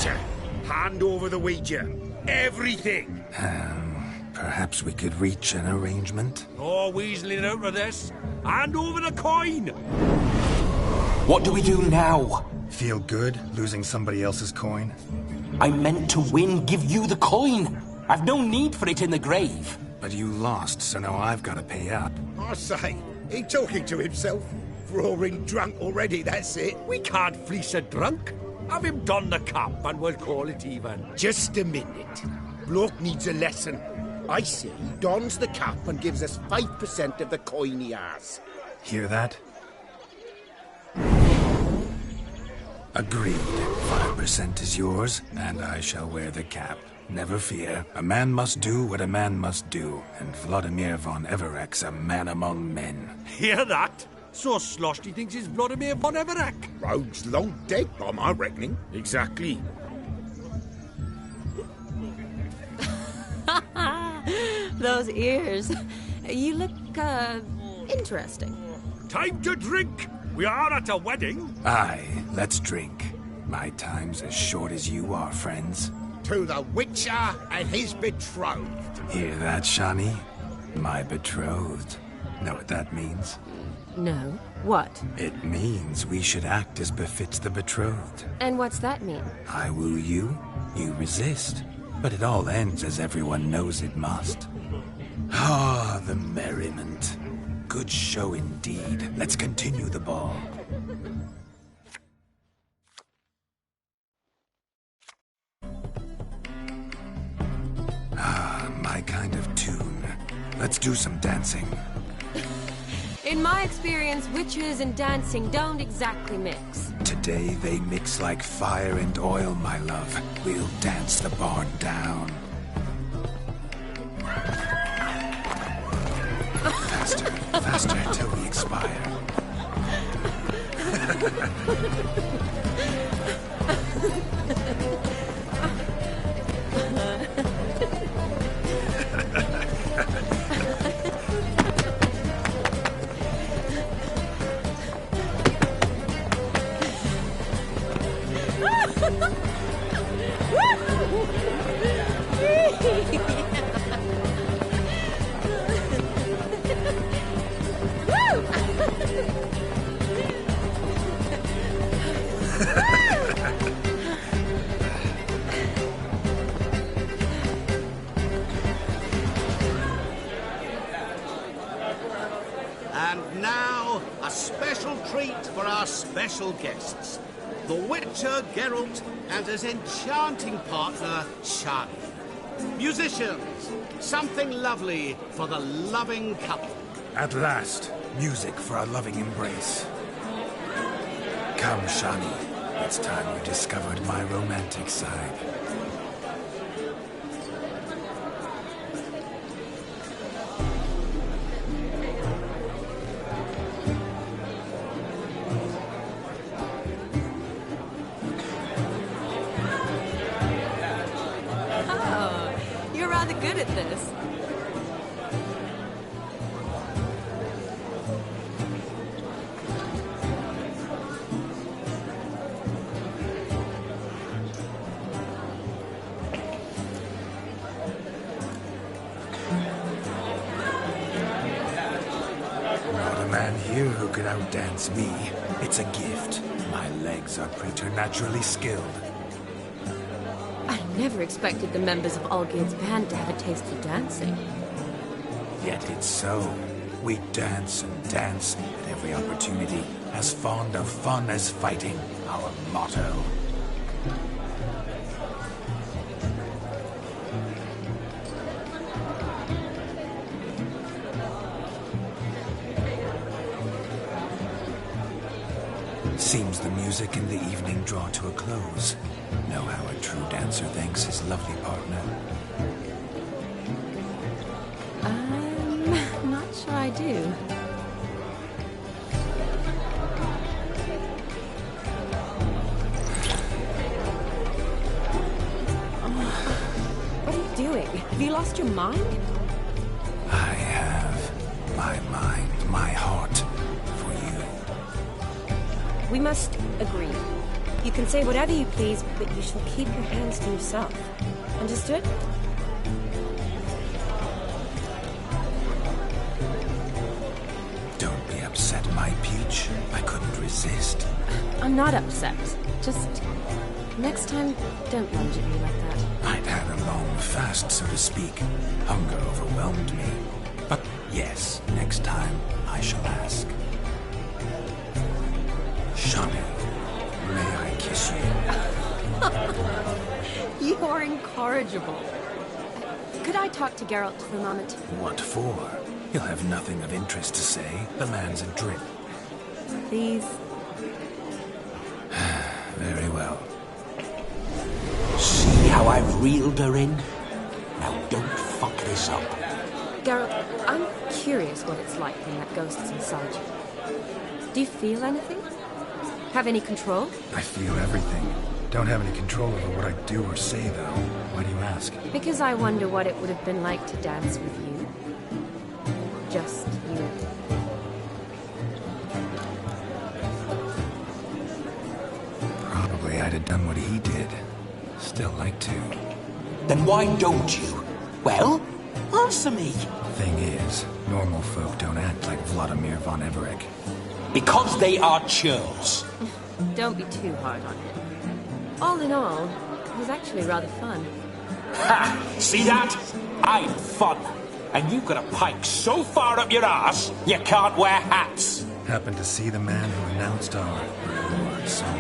Witcher, hand over the wager. Everything. Perhaps we could reach an arrangement? No weaseling out of this. Hand over the coin! What do we do now? Feel good losing somebody else's coin? I meant to win, give you the coin. I've no need for it in the grave. But you lost, so now I've got to pay up. I say, he talking to himself. Roaring drunk already, that's it. We can't fleece a drunk. Have him don the cap and we'll call it even. Just a minute. Bloke needs a lesson. I say he dons the cap and gives us 5% of the coin he has. Hear that? Agreed. 5% is yours, and I shall wear the cap. Never fear. A man must do what a man must do, and Vladimir von Everek's a man among men. Hear that? So sloshed he thinks he's Vladimir von Everek. Rogue's long dead, by my reckoning. Exactly. Those ears. You look, interesting. Time to drink! We are at a wedding. Aye, let's drink. My time's as short as you are, friends. To the Witcher and his betrothed. Hear that, Shani? My betrothed. Know what that means? No. What? It means we should act as befits the betrothed. And what's that mean? I woo you, you resist. But it all ends as everyone knows it must. Ah, the merriment. Good show indeed. Let's continue the ball. Ah, my kind of tune. Let's do some dancing. In my experience, witches and dancing don't exactly mix. Today they mix like fire and oil, my love. We'll dance the barn down. Faster, faster till we expire. And now, a special treat for our special guests. The Witcher, Geralt, and his enchanting partner, Shani. Musicians, something lovely for the loving couple. At last, music for a loving embrace. Come, Shani. It's time you discovered my romantic side. Good at this. Not a man here who could outdance me. It's a gift. My legs are preternaturally skilled. I never expected the members of Olgierd's band to have a taste for dancing. Yet it's so. We dance and dance at every opportunity, as fond of fun as fighting, our motto. Seems the music and the evening draw to a close. Know how a true dancer thanks his lovely partner. I'm not sure I do. What are you doing? Have you lost your mind? I have my mind, my heart for you. We must agree. You can say whatever you please, but you shall keep your hands to yourself. Understood? Don't be upset, my peach. I couldn't resist. I'm not upset. Just... next time, don't lunge at me like that. I'd had a long fast, so to speak. Hunger overwhelmed me. But yes, next time I shall ask. Shani, may I kiss you? You're incorrigible. Could I talk to Geralt for a moment? What for? He'll have nothing of interest to say. The man's adrift. Please. Very well. See how I've reeled her in? Now don't fuck this up. Geralt, I'm curious what it's like when that ghost is inside you. Do you feel anything? Have any control? I feel everything. Don't have any control over what I do or say, though. Why do you ask? Because I wonder what it would have been like to dance with you. Just you. Probably I'd have done what he did. Still like to. Then why don't you? Well, answer me. Thing is, normal folk don't act like Vladimir von Everec. Because they are churls. Don't be too hard on him. All in all, it was actually rather fun. Ha! See that? I'm fun. And you've got a pipe so far up your ass, you can't wear hats. Happened to see the man who announced our song?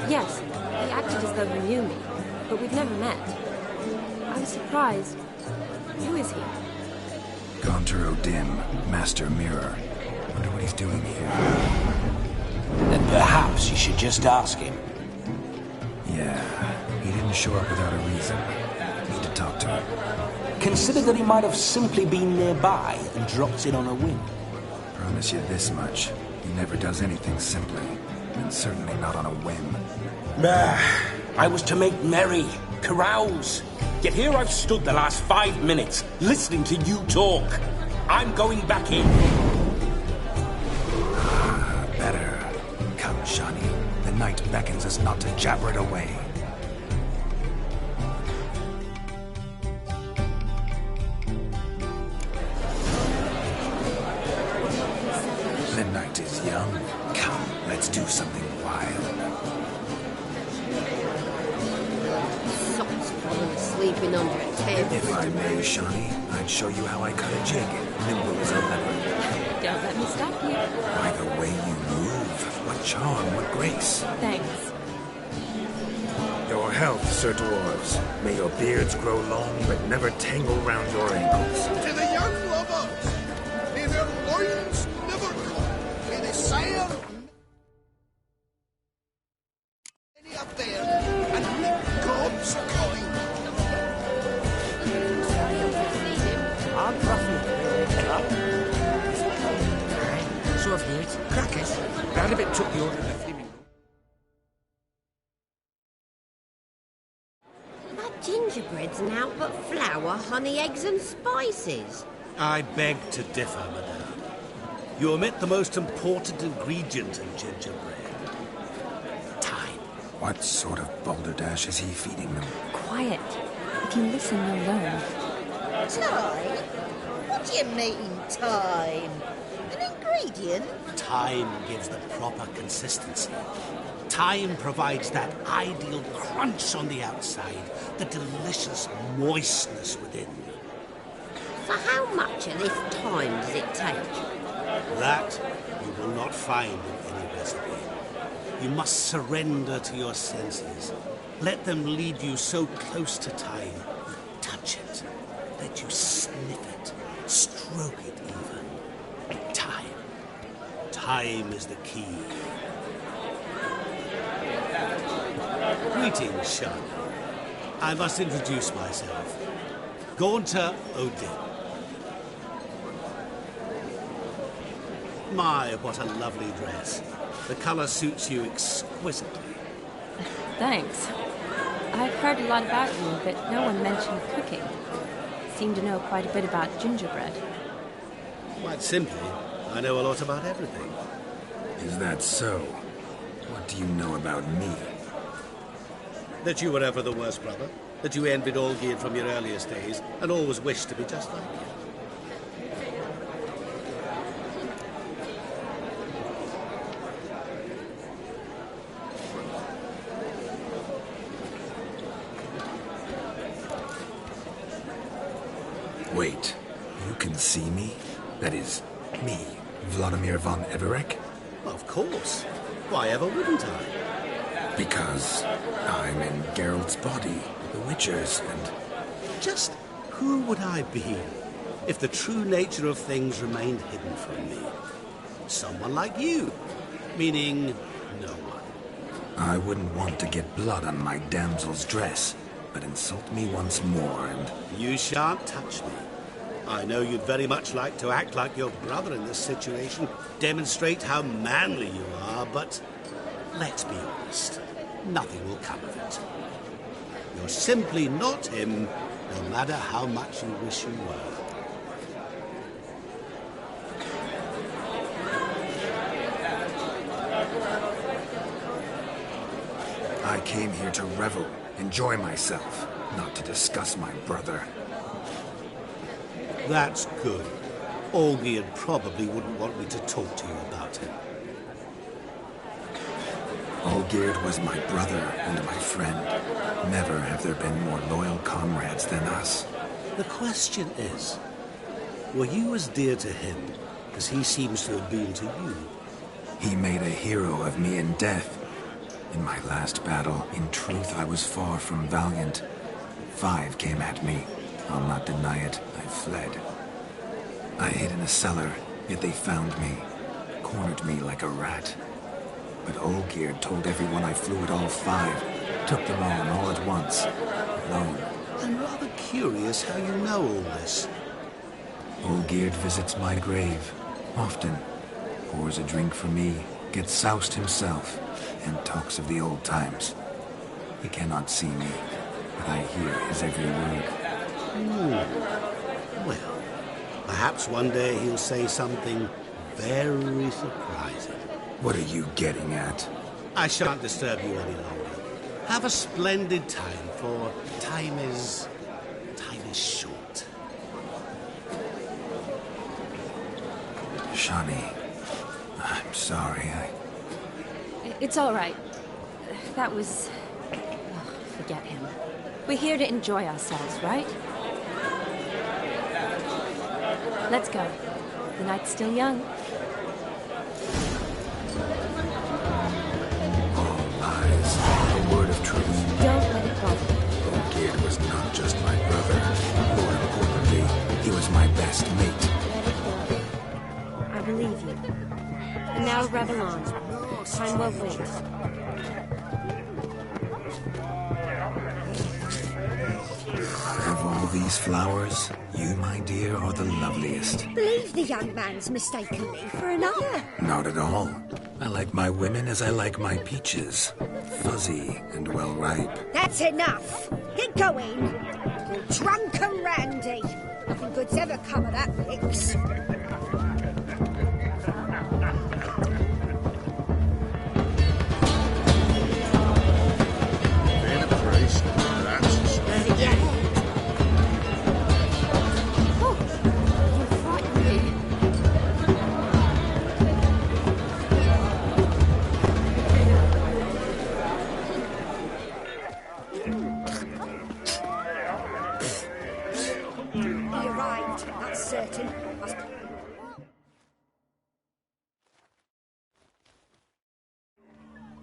Yes, he acted as though he knew me, but we've never met. I was surprised. Who is he? Gaunter O'Dim, Master Mirror. Wonder what he's doing here. Then perhaps you should just ask him. Yeah, he didn't show up without a reason. Need to talk to him. Consider that he might have simply been nearby and dropped in on a whim. Promise you this much. He never does anything simply. And certainly not on a whim. I was to make merry, carouse. Yet here I've stood the last 5 minutes, listening to you talk. I'm going back in. Better. Come, Shani. The night beckons us not to jabber it away. The night is young. Come, let's do something wild. Sock's fallen asleep under a table. If I may, Shani, I'd show you how I cut a jig, nimble as a leopard. Don't let me stop you. By the way you move, what charm, what grace. Thanks. Your health, Sir Dwarves. May your beards grow long, but never tangle round your ankles. To the young lovers, may their loins never come, may they sire any up there and reap God's coin. So I've heard. Crackers. Rabbit took the order of the flaming. That gingerbread's now but flour, honey, eggs and spices. I beg to differ, madame. You omit the most important ingredient in gingerbread. Time. What sort of balderdash is he feeding them? Quiet. If you listen, you'll learn. Time? What do you mean, time? An ingredient? Time gives the proper consistency. Time provides that ideal crunch on the outside, the delicious moistness within. For how much of this time does it take? That you will not find in any recipe. You must surrender to your senses. Let them lead you so close to time. Touch it. Let you sniff it. Stroke it even. Time. Time is the key. Greetings, Shani. I must introduce myself. Gaunter O'Dim. My, what a lovely dress. The color suits you exquisitely. Thanks. I've heard a lot about you, but no one mentioned cooking. Seem to know quite a bit about gingerbread. Quite simply, I know a lot about everything. Is that so? What do you know about me? That you were ever the worst brother? That you envied Olgierd from your earliest days and always wished to be just like you? Wait, you can see me? That is, me, Vladimir von Everec? Of course. Why ever wouldn't I? Because I'm in Geralt's body, the Witcher's, and... Just who would I be if the true nature of things remained hidden from me? Someone like you, meaning no one. I wouldn't want to get blood on my damsel's dress, but insult me once more and... You shan't touch me. I know you'd very much like to act like your brother in this situation, demonstrate how manly you are, but let's be honest, nothing will come of it. You're simply not him, no matter how much you wish you were. I came here to revel, enjoy myself, not to discuss my brother. That's good. Olgierd probably wouldn't want me to talk to you about him. Olgierd was my brother and my friend. Never have there been more loyal comrades than us. The question is, were you as dear to him as he seems to have been to you? He made a hero of me in death. In my last battle, in truth, I was far from valiant. 5 came at me. I'll not deny it, I fled. I hid in a cellar, yet they found me, cornered me like a rat. But Olgierd told everyone I flew at all 5, took them on all at once, alone. I'm rather curious how you know all this. Olgierd visits my grave, often, pours a drink for me, gets soused himself, and talks of the old times. He cannot see me, but I hear his every word. Well, perhaps one day he'll say something very surprising. What are you getting at? I shan't disturb you any longer. Have a splendid time, for time is short. Shani, I'm sorry, It's all right. That was... Oh, forget him. We're here to enjoy ourselves, right? Let's go. The night's still young. All lies. A word of truth. Don't let it bother you. Olgierd was not just my brother. More importantly, he was my best mate. Let it go. I believe you. And now revel on. Time won't wait. Of all these flowers, you, my dear, are the loveliest. Believe the young man's mistaken me for another. Not at all. I like my women as I like my peaches. Fuzzy and well ripe. That's enough. Get going. You're drunk and randy. Nothing good's ever come of that mix.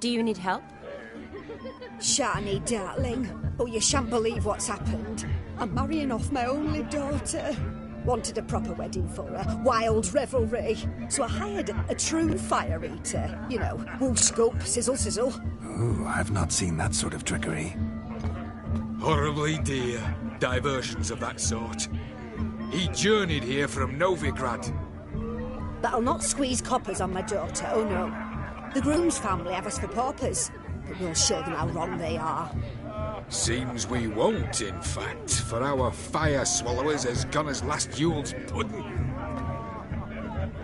Do you need help? Shani, darling. Oh, you shan't believe what's happened. I'm marrying off my only daughter. Wanted a proper wedding for her. Wild revelry. So I hired a true fire eater. You know, whoop scoop, sizzle sizzle. Ooh, I've not seen that sort of trickery. Horribly dear diversions of that sort. He journeyed here from Novigrad. But I'll not squeeze coppers on my daughter, oh no. The groom's family have us for paupers, but we'll show them how wrong they are. Seems we won't, in fact, for our fire swallowers has gone as last Yule's pudding.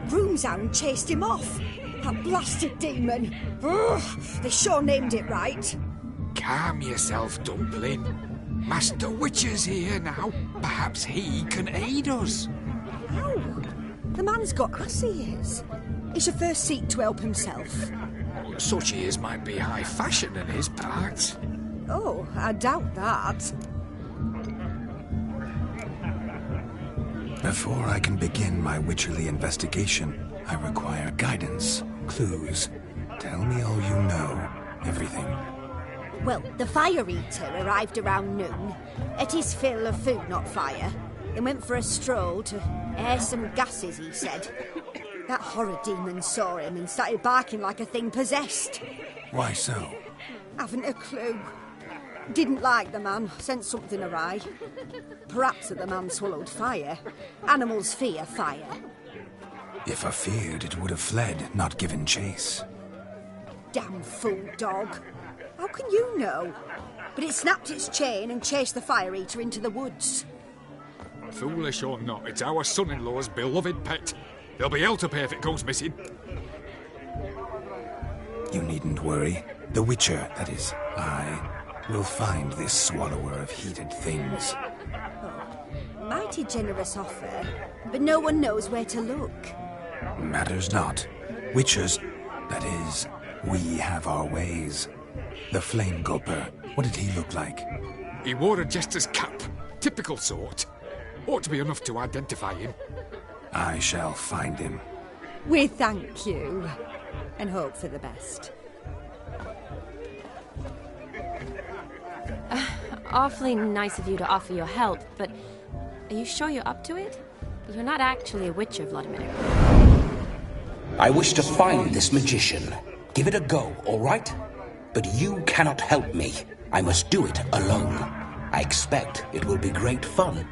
Groom's hound chased him off. That blasted demon. Ugh, they sure named it right. Calm yourself, Dumpling. Master Witcher's here now. Perhaps he can aid us. Oh, the man's got ass ears. He should first seek to help himself. Such ears might be high fashion in his parts. Oh, I doubt that. Before I can begin my witcherly investigation, I require guidance, clues. Tell me all you know. Everything. Well, the Fire Eater arrived around noon, ate his fill of food, not fire, then went for a stroll to air some gases, he said. That horror demon saw him and started barking like a thing possessed. Why so? Haven't a clue. Didn't like the man, sent something awry. Perhaps that the man swallowed fire. Animals fear fire. If I feared, it would have fled, not given chase. Damn fool dog. How can you know? But it snapped its chain and chased the Fire Eater into the woods. Foolish or not, it's our son-in-law's beloved pet. There'll be hell to pay if it goes missing. You needn't worry. The Witcher, that is, I, will find this swallower of heated things. Oh, mighty generous offer, but no one knows where to look. Matters not. Witchers, that is, we have our ways. The Flame Gulper, what did he look like? He wore a jester's cap. Typical sort. Ought to be enough to identify him. I shall find him. We thank you, and hope for the best. Awfully nice of you to offer your help, but are you sure you're up to it? You're not actually a Witcher, Vladimir. I wish to find this magician. Give it a go, all right? But you cannot help me. I must do it alone. I expect it will be great fun.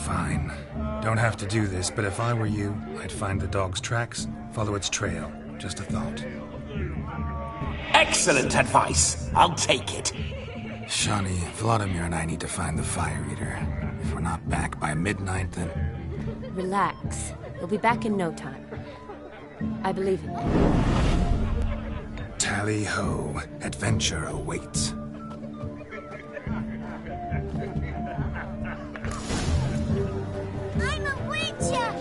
Fine. Don't have to do this, but if I were you, I'd find the dog's tracks, follow its trail. Just a thought. Excellent advice. I'll take it. Shani, Vladimir and I need to find the Fire Eater. If we're not back by midnight, then... Relax. We'll be back in no time. I believe in you. Tally-ho. Adventure awaits. I'm a Witcher!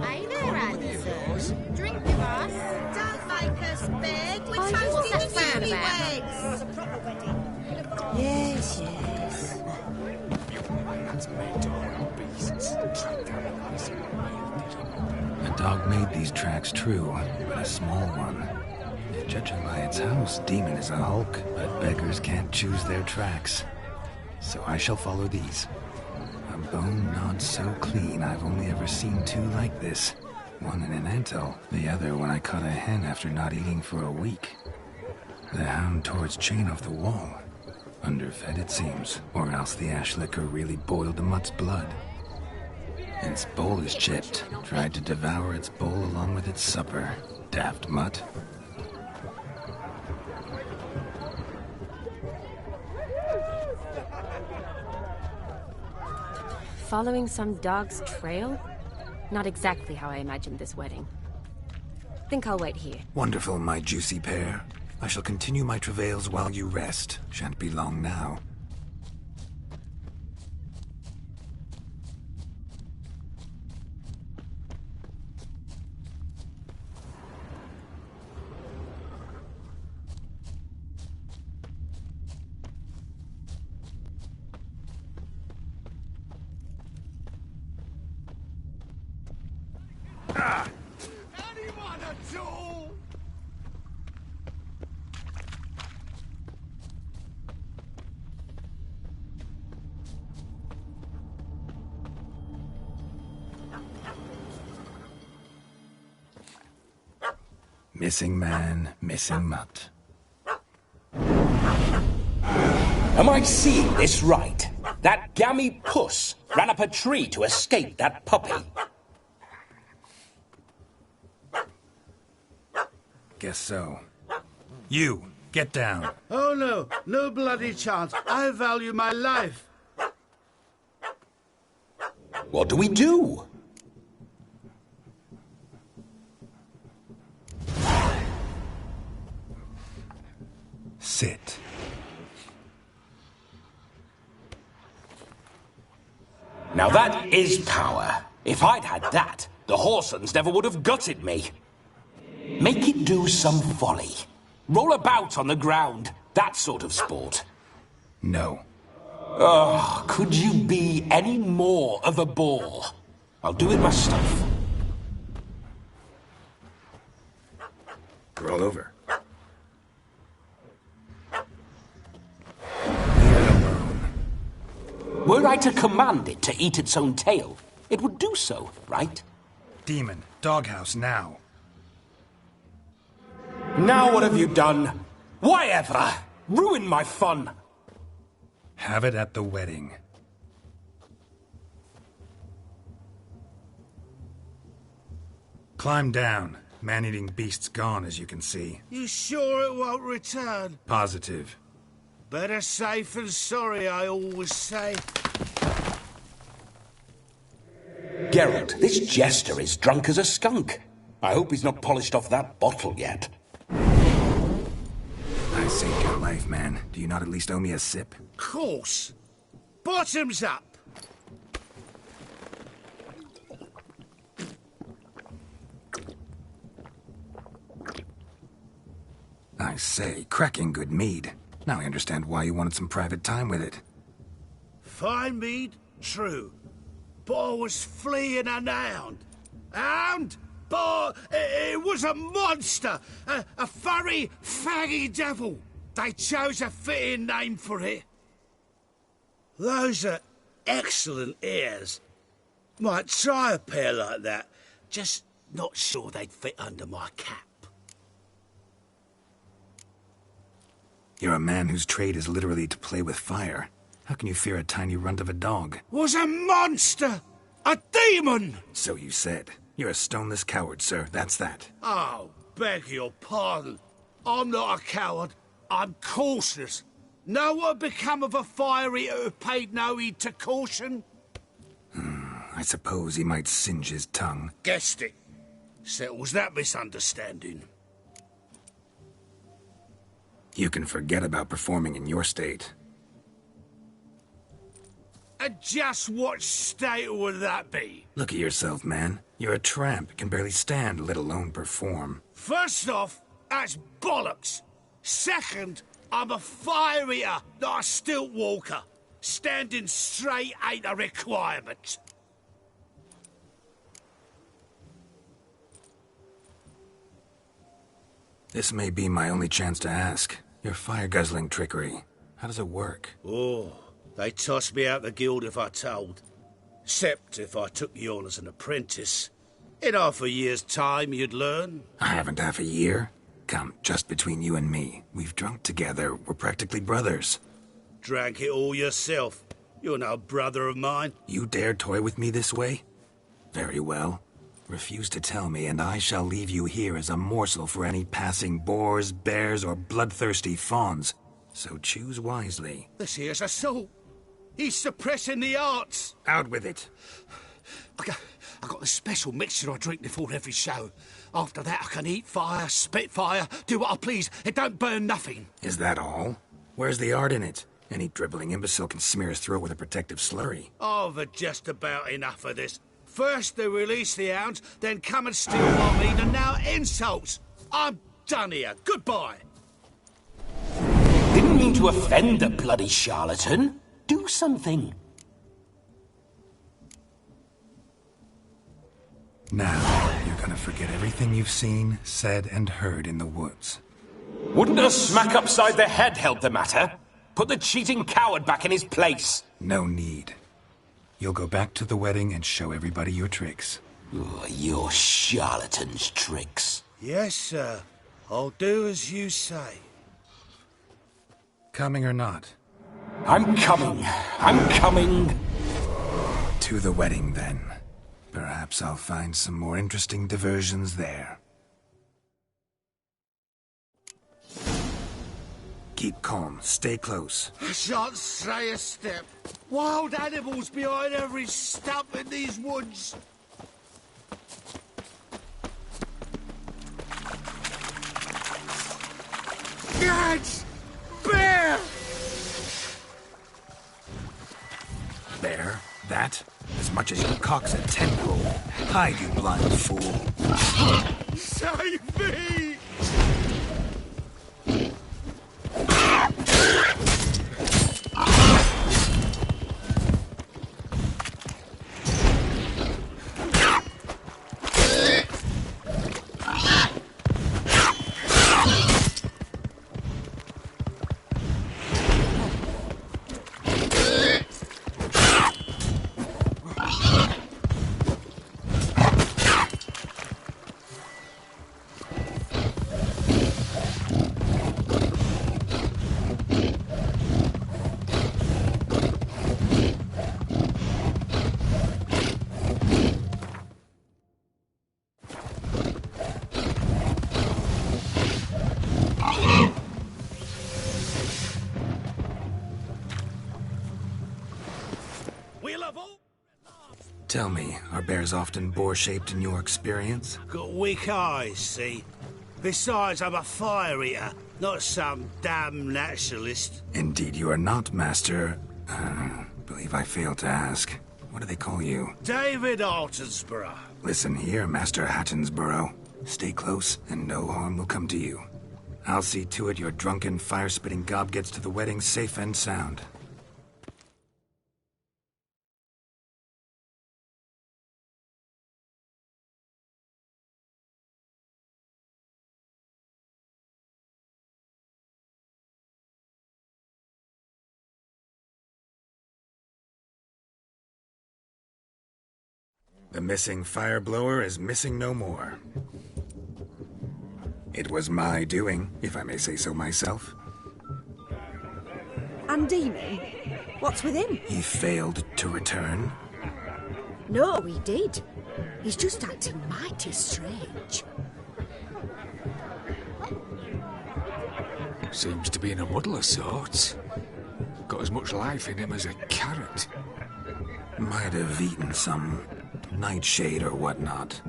Hi there, handsome. Drink with us. Don't make us beg. We're toasting the newlyweds. Yes, yes. A dog made these tracks true, but a small one. Judging by its house, Demon is a hulk, but beggars can't choose their tracks. So I shall follow these. A bone gnawed so clean I've only ever seen two like this. One in an anthill, the other when I caught a hen after not eating for a week. The hound tore its chain off the wall. Underfed it seems, or else the ash liquor really boiled the mutt's blood. Its bowl is chipped, tried to devour its bowl along with its supper. Daft mutt. Following some dog's trail? Not exactly how I imagined this wedding. Think I'll wait here. Wonderful, my juicy pair. I shall continue my travails while you rest. Shan't be long now. Anyone at all? Missing man, missing mutt. Am I seeing this right? That gammy puss ran up a tree to escape that puppy. Guess so. You, get down. Oh no, no bloody chance. I value my life. What do we do? Sit. Now that is power. If I'd had that, the Horsons never would have gutted me. Make it do some folly. Roll about on the ground. That sort of sport. No. Oh, could you be any more of a bore? I'll do it myself. Roll over. Were I to command it to eat its own tail, it would do so, right? Demon, doghouse now. Now what have you done? Why ever? Ruin my fun. Have it at the wedding. Climb down. Man-eating beast's gone, as you can see. You sure it won't return? Positive. Better safe than sorry, I always say. Geralt, this jester is drunk as a skunk. I hope he's not polished off that bottle yet. I saved your life, man. Do you not at least owe me a sip? Course. Bottoms up. I say, cracking good mead. Now I understand why you wanted some private time with it. Fine mead, true. But I was fleeing an hound. Hound? But it was a monster. A furry, faggy devil. They chose a fitting name for it. Those are excellent ears. Might try a pair like that. Just not sure they'd fit under my cap. You're a man whose trade is literally to play with fire. How can you fear a tiny runt of a dog? Was a monster! A demon! So you said. You're a stoneless coward, sir. That's that. Oh, beg your pardon. I'm not a coward. I'm cautious. Know what had become of a fire eater who paid no heed to caution? I suppose he might singe his tongue. Guessed it. Settles that misunderstanding. You can forget about performing in your state. And just what state would that be? Look at yourself, man. You're a tramp, can barely stand, let alone perform. First off, that's bollocks. Second, I'm a fire eater, not a stilt walker. Standing straight ain't a requirement. This may be my only chance to ask. Your fire-guzzling trickery. How does it work? Oh, they tossed me out the guild if I told. Except if I took you on as an apprentice. In half a year's time, you'd learn. I haven't half a year. Come, just between you and me. We've drunk together. We're practically brothers. Drank it all yourself. You're no brother of mine. You dare toy with me this way? Very well. Refuse to tell me, and I shall leave you here as a morsel for any passing boars, bears, or bloodthirsty fawns. So choose wisely. This here's assault. He's suppressing the arts. Out with it. I got the special mixture I drink before every show. After that, I can eat fire, spit fire, do what I please. It don't burn nothing. Is that all? Where's the art in it? Any dribbling imbecile can smear his throat with a protective slurry. I've had just about enough of this. First they release the hounds, then come and steal my meat, and now insults. I'm done here. Goodbye. Didn't mean to offend the bloody charlatan. Do something. Now, you're gonna forget everything you've seen, said, and heard in the woods. Wouldn't a smack upside the head help the matter? Put the cheating coward back in his place. No need. You'll go back to the wedding and show everybody your tricks. Oh, your charlatan's tricks. Yes, sir. I'll do as you say. Coming or not? I'm coming. I'm coming. To the wedding, then. Perhaps I'll find some more interesting diversions there. Keep calm. Stay close. I shan't stray a step. Wild animals behind every stump in these woods. Gads! clutches your cock's a tendril. Hide, you blind fool. Save me! Tell me, are bears often boar-shaped in your experience? Got weak eyes, see? Besides, I'm a fire eater, not some damn naturalist. Indeed you are not, Master... believe I failed to ask. What do they call you? David Altonsborough. Listen here, Master Hattonsborough. Stay close, and no harm will come to you. I'll see to it your drunken, fire-spitting gob gets to the wedding safe and sound. The missing fire blower is missing no more. It was my doing, if I may say so myself. And Demon? What's with him? He failed to return. No, he did. He's just acting mighty strange. Seems to be in a muddle of sorts. Got as much life in him as a carrot. Might have eaten some nightshade or whatnot.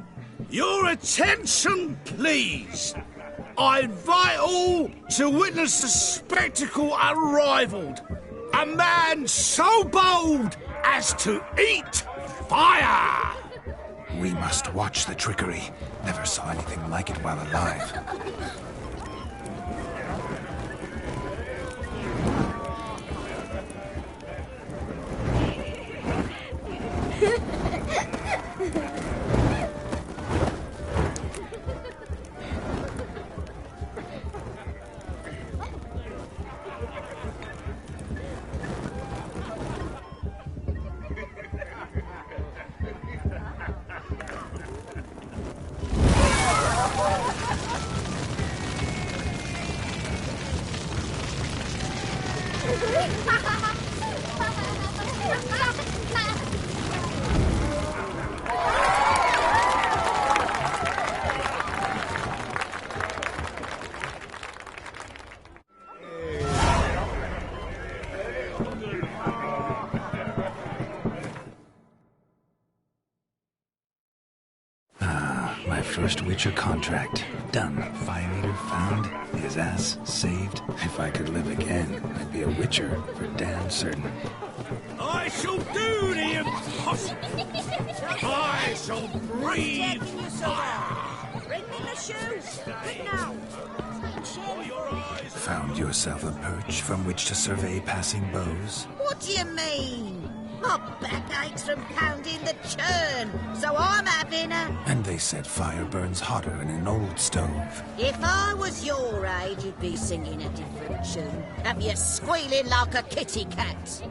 Your attention, please! I invite all to witness the spectacle unrivaled. A man so bold as to eat fire! We must watch the trickery. Never saw anything like it while alive. My first Witcher contract. Done. Fire Eater found. His ass saved. If I could live again, I'd be a Witcher for damn certain. I shall do the impossible. I shall breathe fire. Bring me the shoes. Quick now. Found yourself a perch from which to survey passing bows? What do you mean? My back aches from pounding the churn, so I'm having a... And they said fire burns hotter in an old stove. If I was your age, you'd be singing a different tune. Have you squealing like a kitty cat?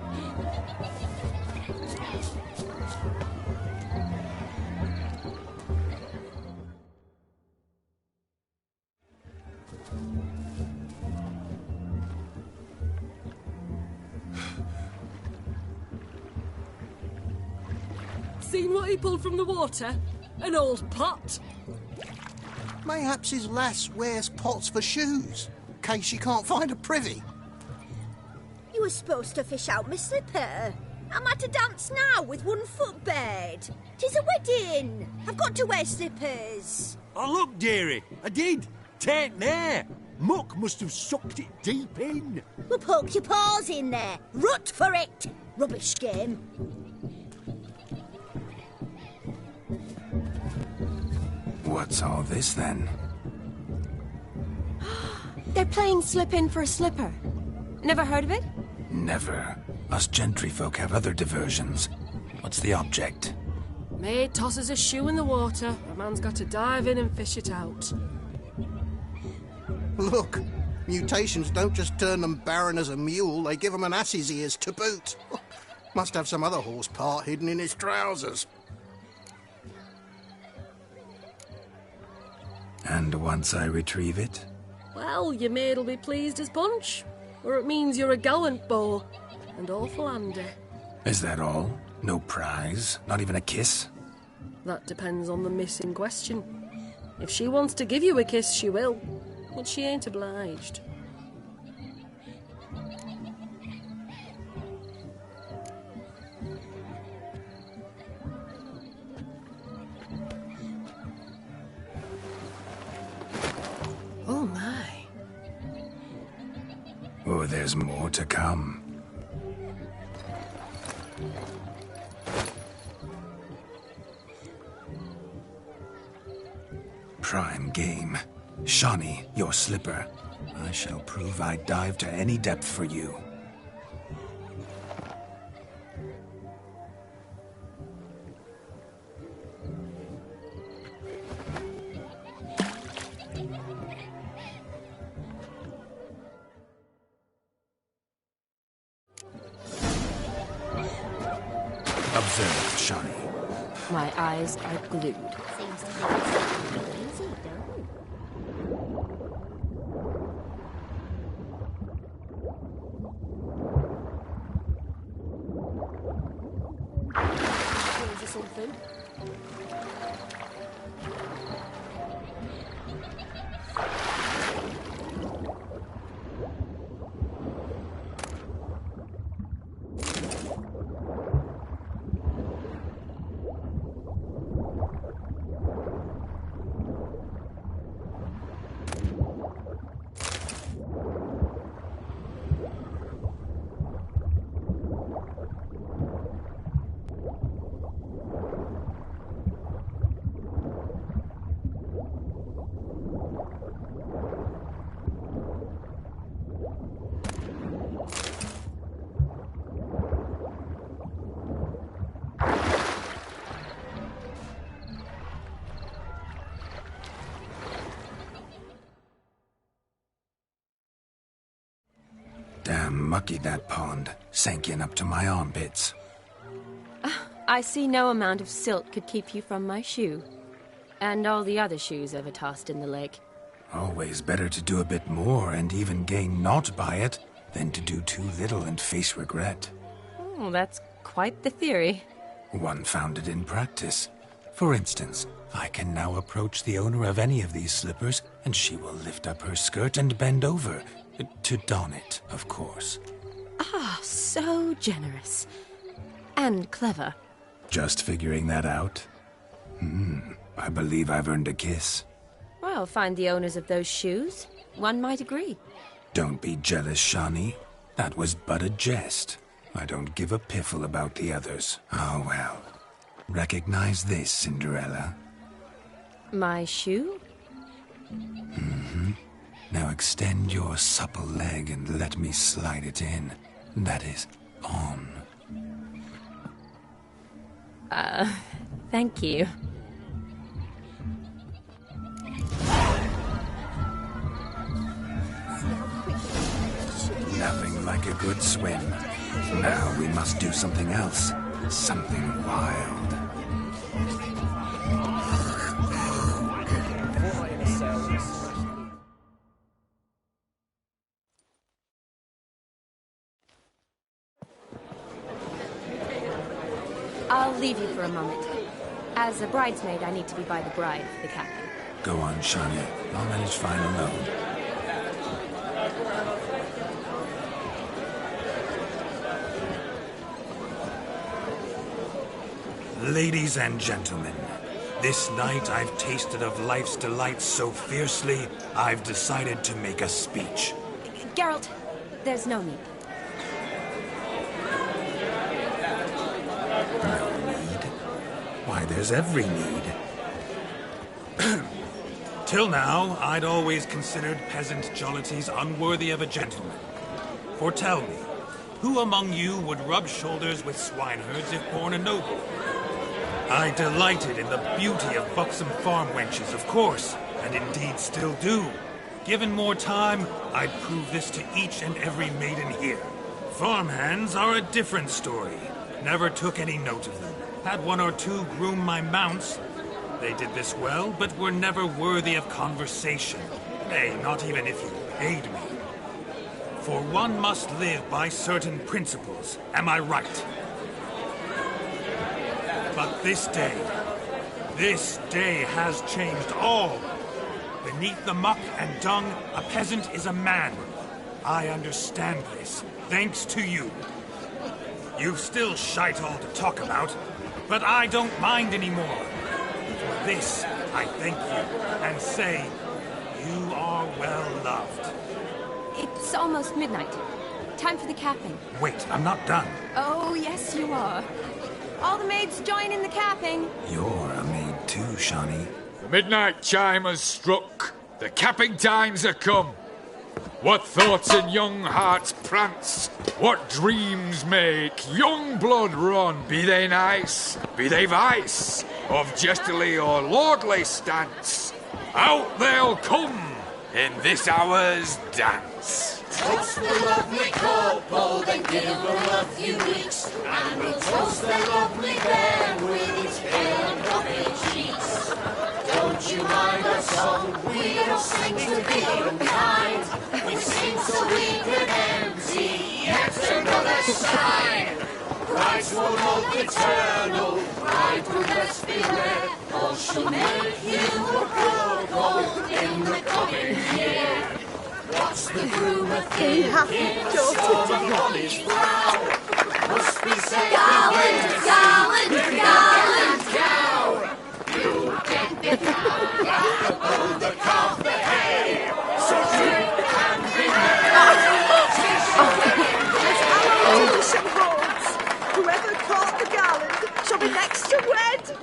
Seen what he pulled from the water? An old pot? Mayhaps his lass wears pots for shoes, in case she can't find a privy. You were supposed to fish out my slipper. I'm at a dance now with one foot bared. 'Tis a wedding. I've got to wear slippers. Oh, look, dearie, I did. Tain't there. Muck must have sucked it deep in. Well, poke your paws in there. Rut for it. Rubbish game. What's all this, then? They're playing slip-in for a slipper. Never heard of it? Never. Us gentry folk have other diversions. What's the object? Maid tosses a shoe in the water. A man's got to dive in and fish it out. Look, mutations don't just turn them barren as a mule, they give them an ass's ears to boot. Must have some other horse part hidden in his trousers. And once I retrieve it? Well, your maid'll be pleased as punch. Or it means you're a gallant beau. And awful handy. Is that all? No prize? Not even a kiss? That depends on the miss in question. If she wants to give you a kiss, she will. But she ain't obliged. Oh my. Oh, there's more to come. Prime game. Shawnee, your slipper. I shall prove I'd dive to any depth for you. Observe, Shawnee. My eyes are glued. Seems to be easy, don't it? Or something. Damn mucky, that pond. Sank in up to my armpits. I see no amount of silt could keep you from my shoe. And all the other shoes ever tossed in the lake. Always better to do a bit more and even gain naught by it than to do too little and face regret. Oh, that's quite the theory. One founded in practice. For instance, I can now approach the owner of any of these slippers, and she will lift up her skirt and bend over. To don it, of course. Ah, so generous. And clever. Just figuring that out? I believe I've earned a kiss. Well, find the owners of those shoes. One might agree. Don't be jealous, Shawnee. That was but a jest. I don't give a piffle about the others. Oh, well. Recognize this, Cinderella. My shoe? Now extend your supple leg and let me slide it in. That is, on. Thank you. Nothing like a good swim. Now we must do something else. Something wild. I'll leave you for a moment. As a bridesmaid, I need to be by the bride for the captain. Go on, Shawnee. I'll manage fine alone. Ladies and gentlemen, this night I've tasted of life's delights so fiercely, I've decided to make a speech. Geralt, there's no need. No need? Why, there's every need. Till now, I'd always considered peasant jollities unworthy of a gentleman. For tell me, who among you would rub shoulders with swineherds if born a noble? I delighted in the beauty of buxom farm wenches, of course, and indeed still do. Given more time, I'd prove this to each and every maiden here. Farmhands are a different story. Never took any note of them. Had one or two groom my mounts. They did this well, but were never worthy of conversation. Nay, not even if you paid me. For one must live by certain principles, am I right? But this day has changed all. Beneath the muck and dung, a peasant is a man. I understand this, thanks to you. You've still shite all to talk about, but I don't mind anymore. For this, I thank you, and say, you are well loved. It's almost midnight. Time for the capping. Wait, I'm not done. Oh, yes, you are. All the maids join in the capping. You're a maid too, Shawnee. The midnight chime has struck. The capping times are come. What thoughts in young hearts prance? What dreams make young blood run? Be they nice, be they vice, of jestily or lordly stance, out they'll come in this hour's dance. Toast the lovely kobold and give her a few weeks, and we'll toast the lovely bear with its pale and puffy cheeks. Don't you mind our song? We don't sing to be unkind. We sing so we can empty yet another side. Christ will love eternal, bride will best beware, or she'll make you a kobold in the coming year. What's the groom a thinking? Storm upon his brow. Must be said gallant cow. You get the cow back above the calf the hay. So drink and be merry. Whoever caught the gallant shall be next to wed.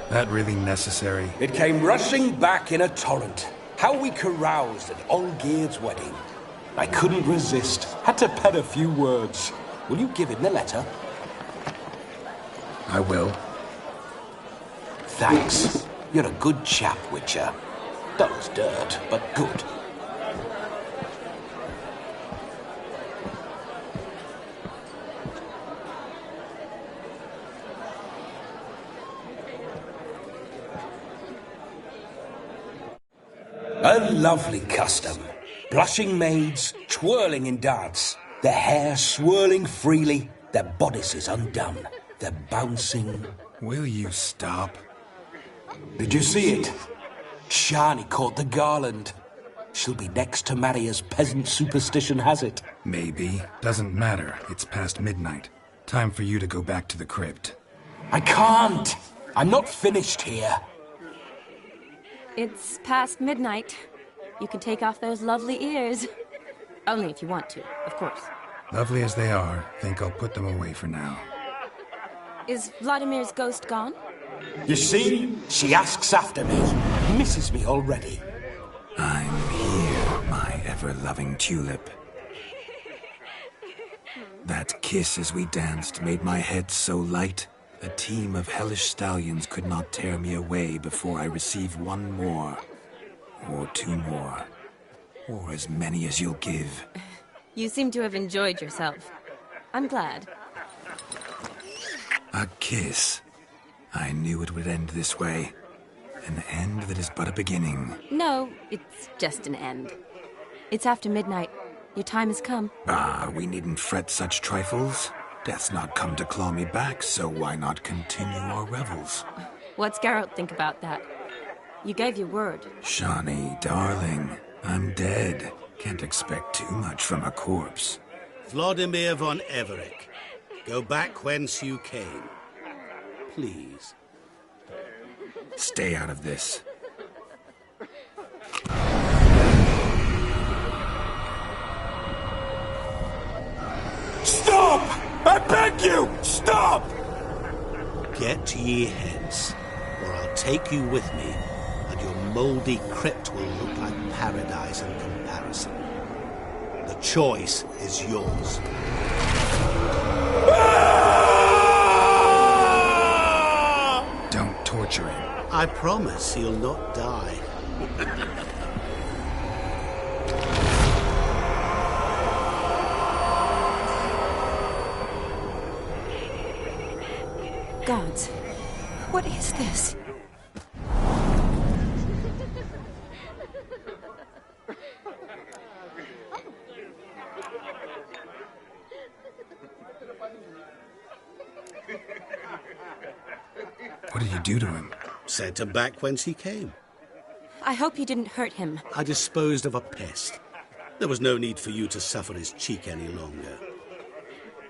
That really necessary? It came rushing back in a torrent. How we caroused at Olgierd's wedding. I couldn't resist. Had to pen a few words. Will you give him the letter? I will. Thanks. You're a good chap, Witcher. Dull as dirt, but good. A lovely custom. Blushing maids, twirling in dance, their hair swirling freely, their bodices undone, their bouncing... Will you stop? Did you see it? Shani caught the garland. She'll be next to marry as peasant superstition has it. Maybe. Doesn't matter. It's past midnight. Time for you to go back to the crypt. I can't! I'm not finished here. It's past midnight. You can take off those lovely ears. Only if you want to, of course. Lovely as they are, think I'll put them away for now. Is Vladimir's ghost gone? You see? She asks after me. Misses me already. I'm here, my ever-loving tulip. That kiss as we danced made my head so light. A team of hellish stallions could not tear me away before I receive one more. Or two more. Or as many as you'll give. You seem to have enjoyed yourself. I'm glad. A kiss. I knew it would end this way. An end that is but a beginning. No, it's just an end. It's after midnight. Your time has come. Ah, we needn't fret such trifles. Death's not come to claw me back, so why not continue our revels? What's Geralt think about that? You gave your word. Shani, darling, I'm dead. Can't expect too much from a corpse. Vladimir von Everec, go back whence you came. Please. Stay out of this. Stop! I beg you! Stop! Get ye hence, or I'll take you with me, and your mouldy crypt will look like paradise in comparison. The choice is yours. Don't torture him. I promise he'll not die. Gods, what is this? What did you do to him? Sent him back whence he came. I hope you didn't hurt him. I disposed of a pest. There was no need for you to suffer his cheek any longer.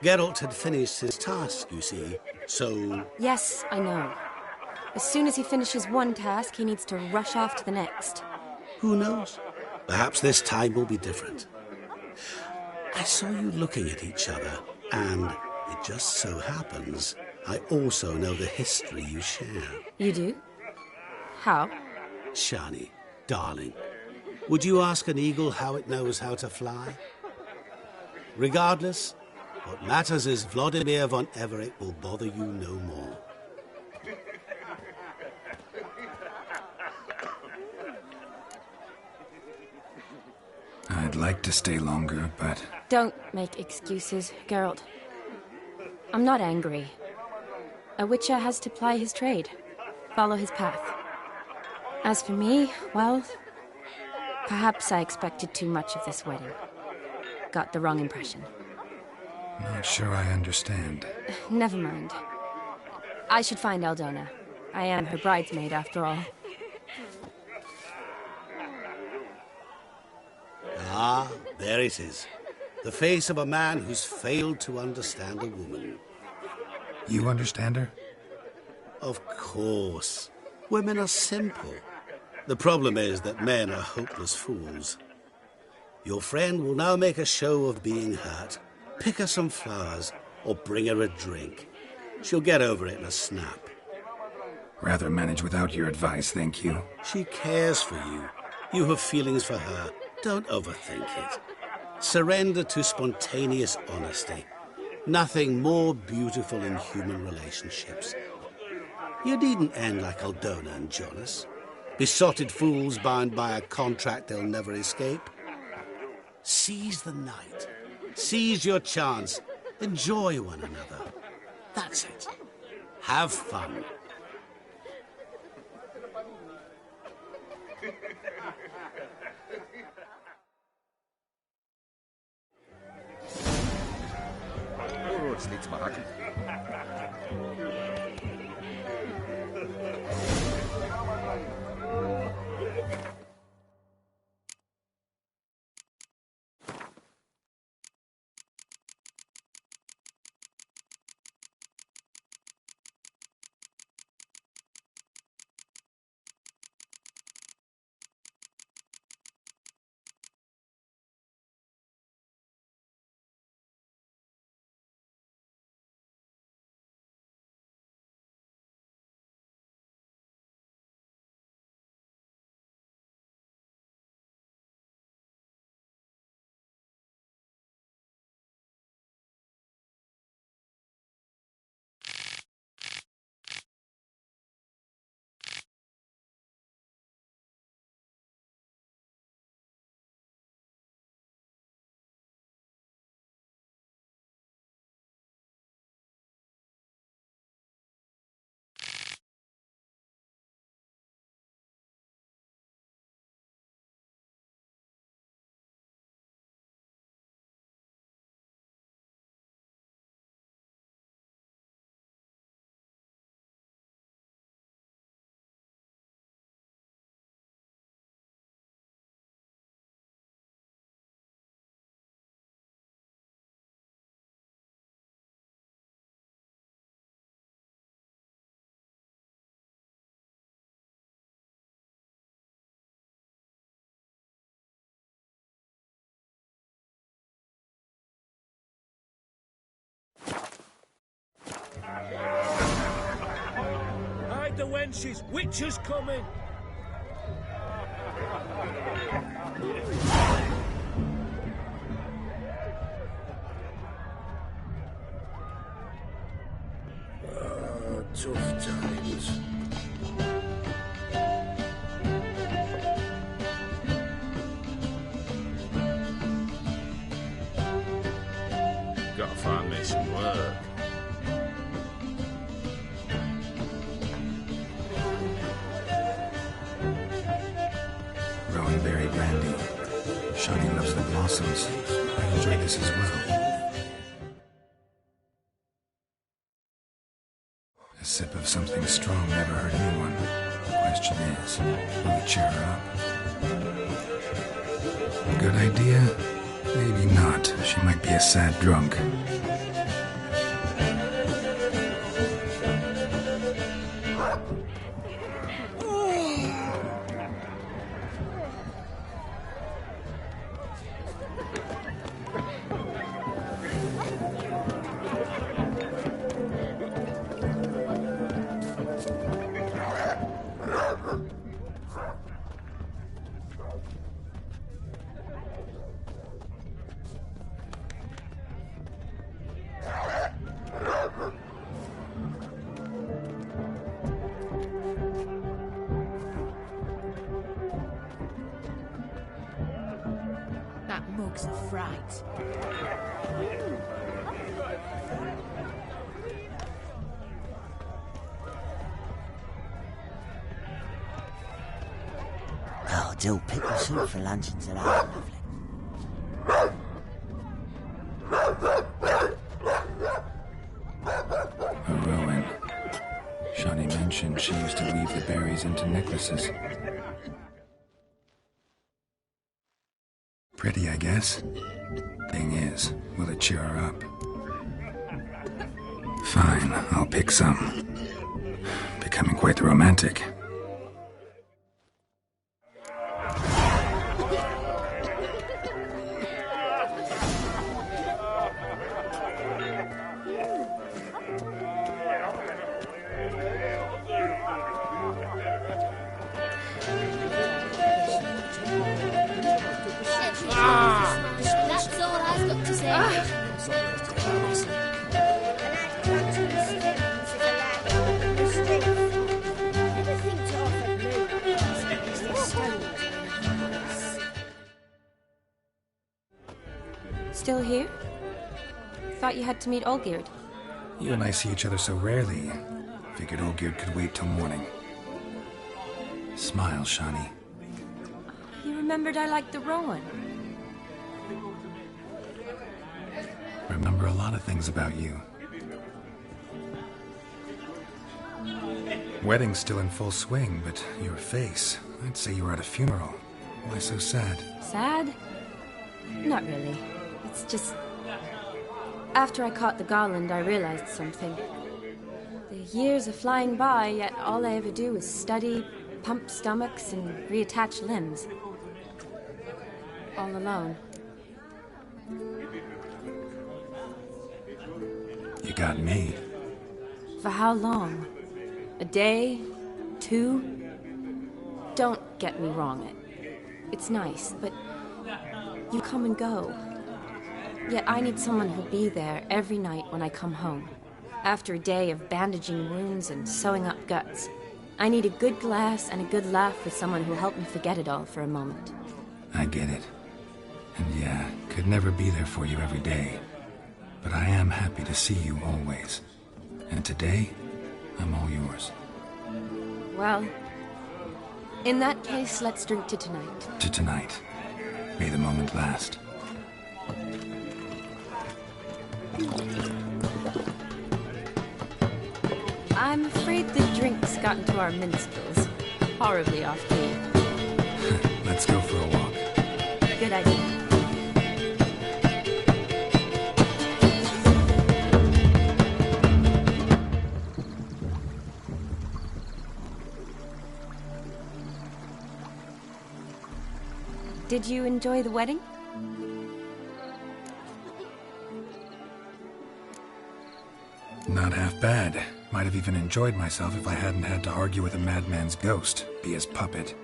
Geralt had finished his task, you see, so... Yes, I know. As soon as he finishes one task, he needs to rush off to the next. Who knows? Perhaps this time will be different. I saw you looking at each other, and it just so happens I also know the history you share. You do? How? Shani, darling, would you ask an eagle how it knows how to fly? Regardless, what matters is Vladimir von Everec will bother you no more. I'd like to stay longer, but... Don't make excuses, Geralt. I'm not angry. A witcher has to ply his trade, follow his path. As for me, well, perhaps I expected too much of this wedding. Got the wrong impression. Not sure I understand. Never mind. I should find Aldona. I am her bridesmaid, after all. Ah, there it is. The face of a man who's failed to understand a woman. You understand her? Of course. Women are simple. The problem is that men are hopeless fools. Your friend will now make a show of being hurt, pick her some flowers, or bring her a drink. She'll get over it in a snap. Rather manage without your advice, thank you. She cares for you. You have feelings for her. Don't overthink it. Surrender to spontaneous honesty. Nothing more beautiful in human relationships. You needn't end like Aldona and Jonas. Besotted fools bound by a contract they'll never escape. Seize the night. Seize your chance. Enjoy one another. That's it. Have fun. Oh, jetzt liegt's mal hacken. wenches! Witcher's coming! Tough times. Gotta find me some work. Rowan berry brandy. Shani loves the blossoms. I enjoy this as well. A sip of something strong never hurt anyone. The question is, will it cheer her up? Good idea? Maybe not. She might be a sad drunk. That mug's a fright. Oh, dill pickle soup for luncheon today. Lovely. Rowan. Shani mentioned she used to weave the berries into necklaces. Pretty, I guess. Thing is, will it cheer her up? Fine, I'll pick some. Becoming quite the romantic. That's all I've got to say. Still here? Thought you had to meet Olgierd. You and I see each other so rarely. Figured Olgierd could wait till morning. Smile, Shani. You remembered I liked the Rowan. Remember a lot of things about you. Wedding's still in full swing, but your face, I'd say you were at a funeral. Why so sad? Sad? Not really. It's just... After I caught the garland, I realized something. The years are flying by, yet all I ever do is study, pump stomachs, and reattach limbs. All alone. You got me. For how long? A day? 2? Don't get me wrong. It's nice, but you come and go. Yet I need someone who'll be there every night when I come home. After a day of bandaging wounds and sewing up guts, I need a good glass and a good laugh with someone who'll help me forget it all for a moment. I get it. And yeah, could never be there for you every day. But I am happy to see you always. And today, I'm all yours. Well, in that case, let's drink to tonight. To tonight. May the moment last. I'm afraid the drinks got into our minstrels. Horribly off key. Let's go for a walk. Good idea. Did you enjoy the wedding? Not half bad. Might have even enjoyed myself if I hadn't had to argue with a madman's ghost, be his puppet.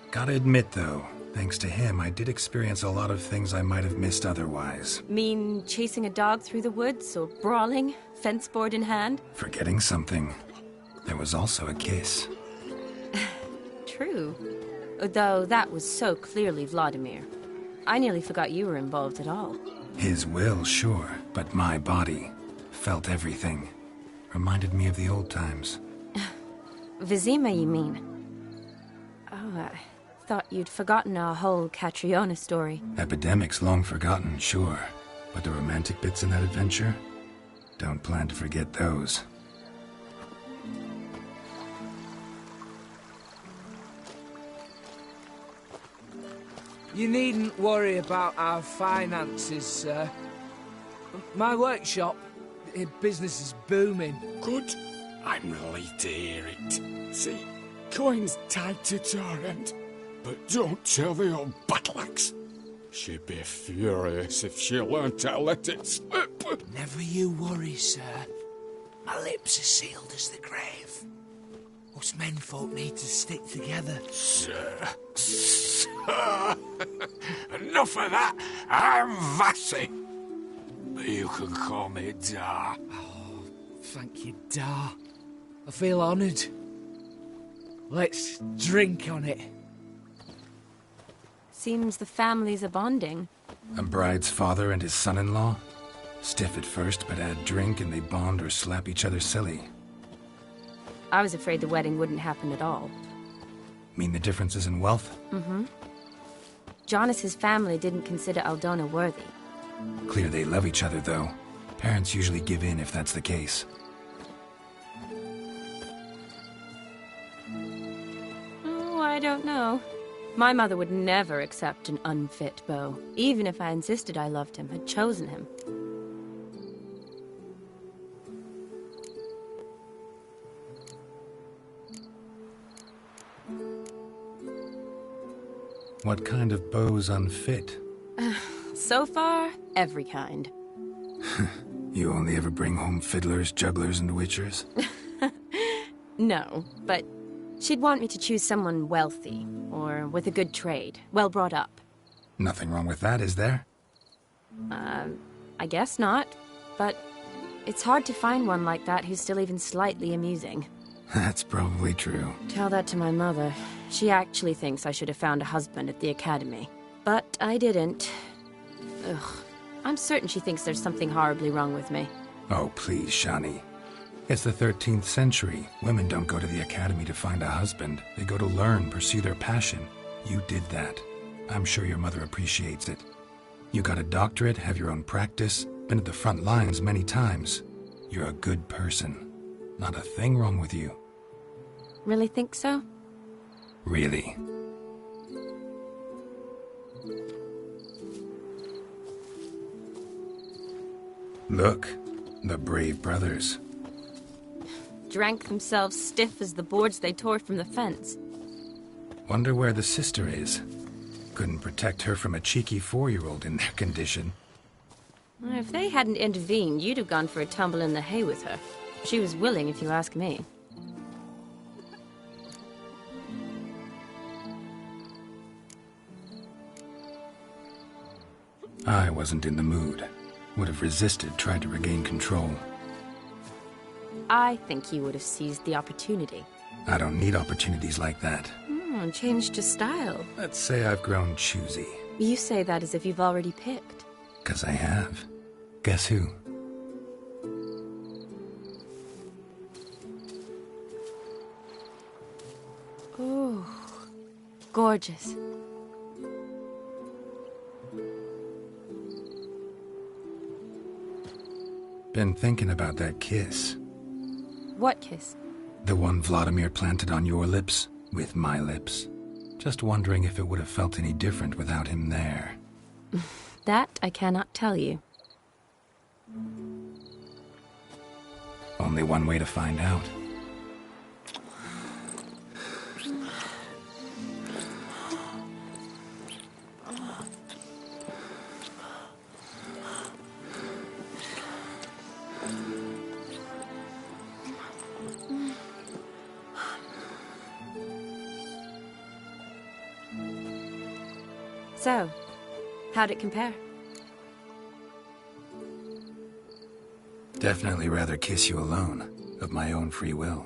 Gotta admit, though, thanks to him, I did experience a lot of things I might have missed otherwise. Mean chasing a dog through the woods, or brawling, fence board in hand? Forgetting something. There was also a kiss. True. Though that was so clearly Vladimir. I nearly forgot you were involved at all. His will, sure, but my body felt everything. Reminded me of the old times. Vizima, you mean? Oh, I thought you'd forgotten our whole Catriona story. Epidemics long forgotten, sure. But the romantic bits in that adventure? Don't plan to forget those. You needn't worry about our finances, sir. My workshop, business is booming. Good. I'm relieved to hear it. See, coin's tied to Torrent. But don't tell the old battleaxe. She'd be furious if she learned to let it slip. Never you worry, sir. My lips are sealed as the grave. Us menfolk need to stick together. Sir. Enough of that. I'm Vassy. But you can call me Dar. Oh, thank you, Dar. I feel honoured. Let's drink on it. Seems the families are bonding. A bride's father and his son-in-law? Stiff at first, but add drink and they bond or slap each other silly. I was afraid the wedding wouldn't happen at all. Mean the differences in wealth? Mm-hmm. Jonas's family didn't consider Aldona worthy. Clear they love each other, though. Parents usually give in if that's the case. Oh, I don't know. My mother would never accept an unfit beau, even if I insisted I loved him, had chosen him. What kind of beau's unfit? So far, every kind. You only ever bring home fiddlers, jugglers, and witchers? No, but she'd want me to choose someone wealthy, or with a good trade, well brought up. Nothing wrong with that, is there? I guess not, but it's hard to find one like that who's still even slightly amusing. That's probably true. Tell that to my mother. She actually thinks I should have found a husband at the academy. But I didn't. Ugh. I'm certain she thinks there's something horribly wrong with me. Oh, please, Shani. It's the 13th century. Women don't go to the academy to find a husband. They go to learn, pursue their passion. You did that. I'm sure your mother appreciates it. You got a doctorate, have your own practice, been at the front lines many times. You're a good person. Not a thing wrong with you. Really think so? Really. Look, the brave brothers. Drank themselves stiff as the boards they tore from the fence. Wonder where the sister is. Couldn't protect her from a cheeky 4-year-old in their condition. If they hadn't intervened, you'd have gone for a tumble in the hay with her. She was willing, if you ask me. I wasn't in the mood. Would have resisted, tried to regain control. I think you would have seized the opportunity. I don't need opportunities like that. Changed your style. Let's say I've grown choosy. You say that as if you've already picked. 'Cause I have. Guess who? Ooh, gorgeous. Been thinking about that kiss. What kiss? The one Vladimir planted on your lips, with my lips. Just wondering if it would have felt any different without him there. That I cannot tell you. Only one way to find out. So, how'd it compare? Definitely rather kiss you alone, of my own free will.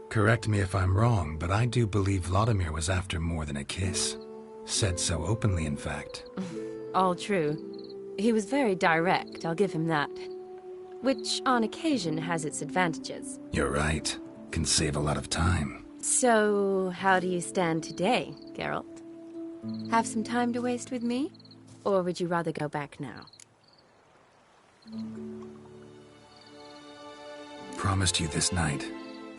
Correct me if I'm wrong, but I do believe Vladimir was after more than a kiss. Said so openly, in fact. All true. He was very direct, I'll give him that. Which, on occasion, has its advantages. You're right. Can save a lot of time. So, how do you stand today, Geralt? Have some time to waste with me? Or would you rather go back now? Promised you this night.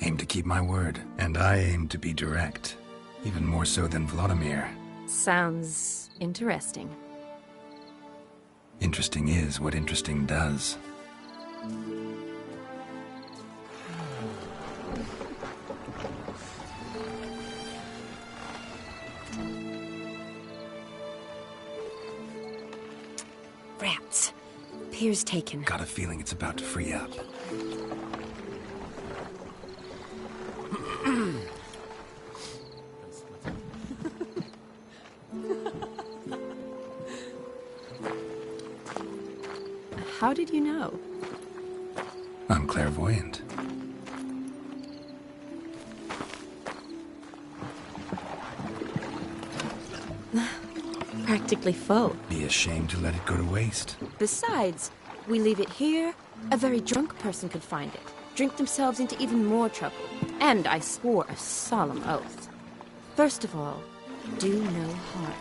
Aim to keep my word. And I aim to be direct. Even more so than Vladimir. Sounds interesting. Interesting is what interesting does. Rats. Pier's taken. Got a feeling it's about to free up. How did you know? I'm clairvoyant. Practically full. Be ashamed to let it go to waste. Besides, we leave it here, a very drunk person could find it, drink themselves into even more trouble. And I swore a solemn oath. First of all, do no harm.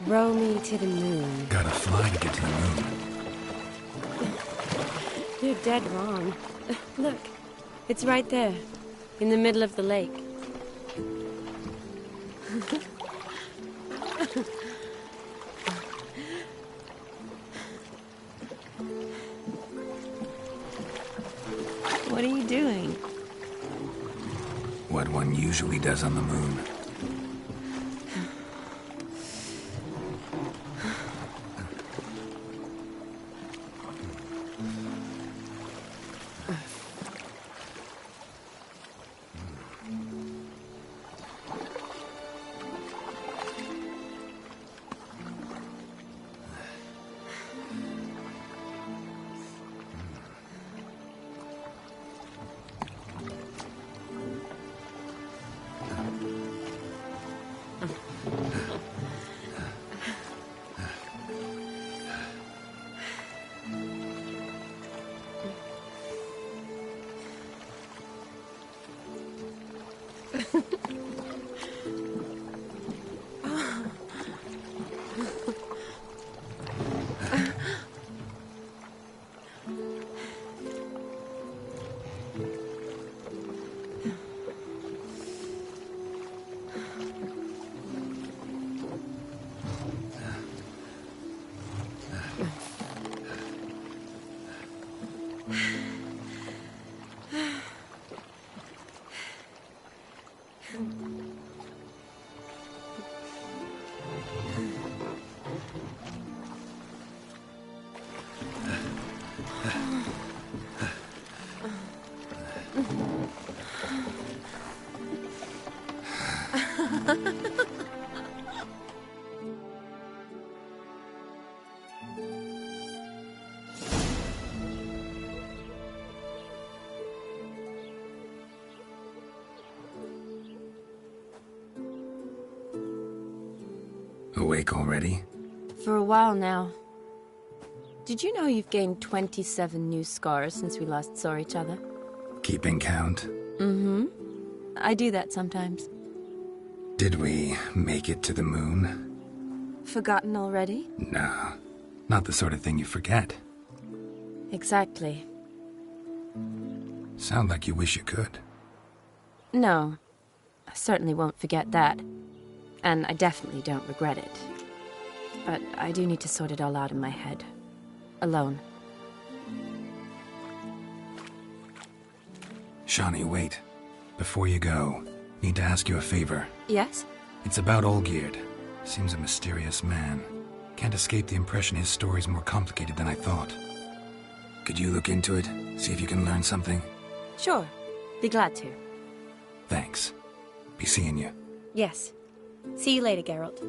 Row me to the moon. Gotta fly to get to the moon. You're dead wrong. Look, it's right there, in the middle of the lake. What are you doing? What one usually does on the moon. Awake already? For a while now. Did you know you've gained 27 new scars since we last saw each other? Keeping count? Mm-hmm. I do that sometimes. Did we make it to the moon? Forgotten already? No. Not the sort of thing you forget. Exactly. Sound like you wish you could. No. I certainly won't forget that. And I definitely don't regret it. But I do need to sort it all out in my head. Alone. Shani, wait. Before you go, need to ask you a favor. Yes? It's about Olgierd. Seems a mysterious man. Can't escape the impression his story's more complicated than I thought. Could you look into it? See if you can learn something? Sure. Be glad to. Thanks. Be seeing you. Yes. See you later, Geralt.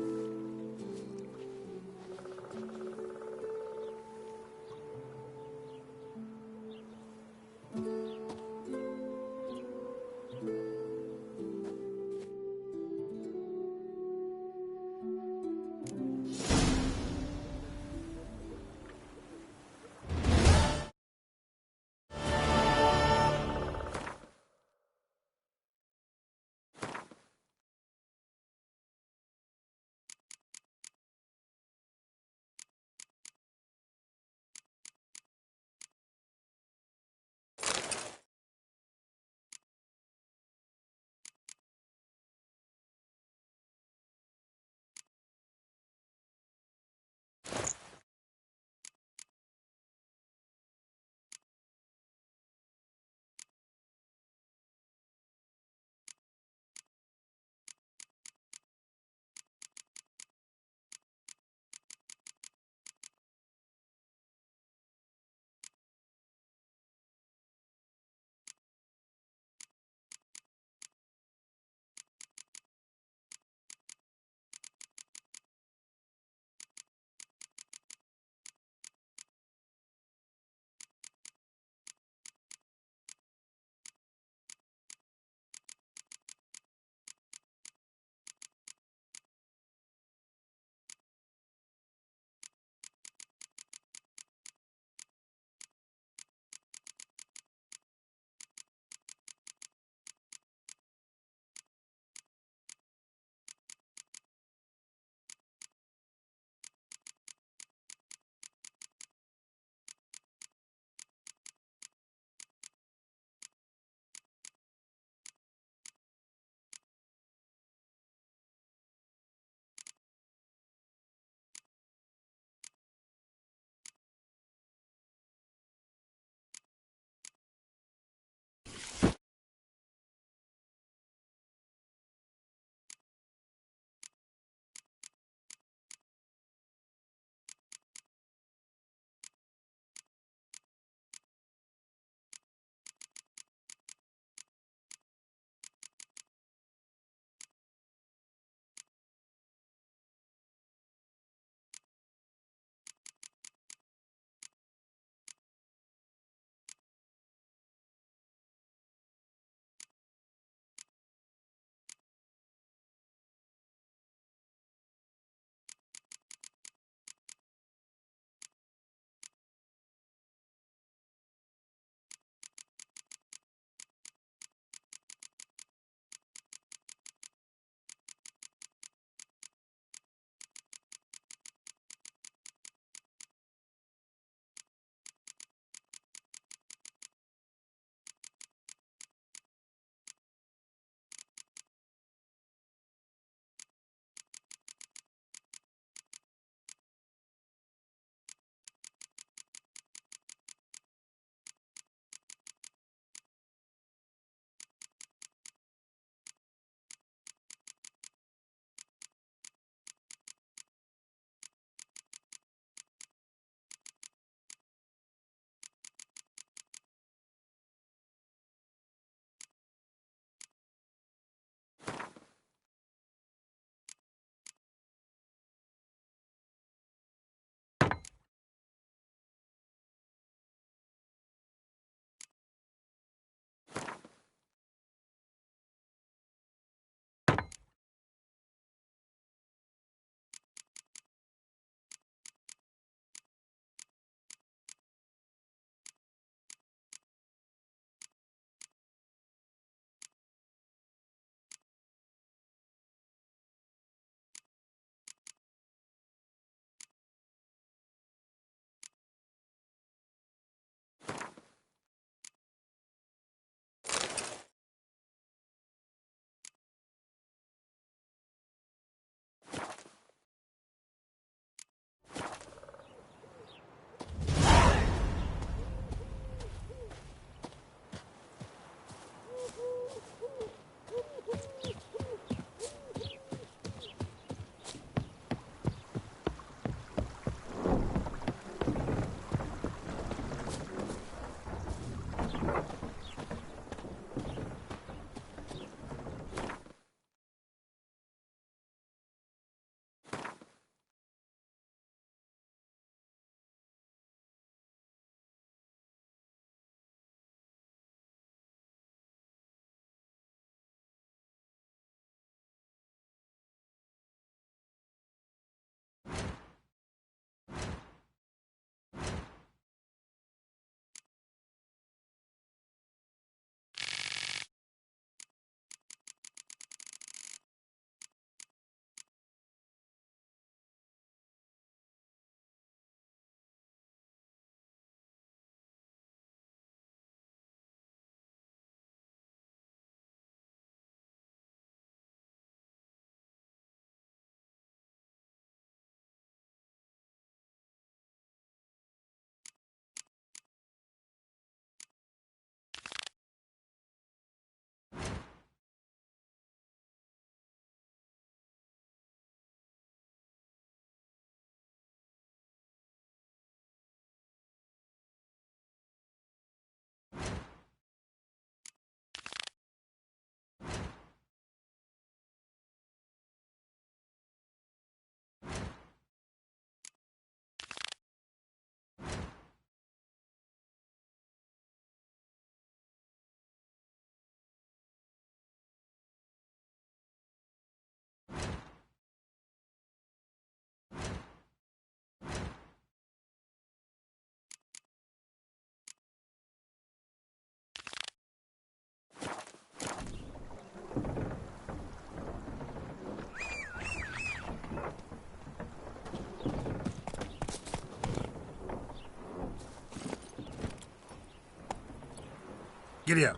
Giddy up.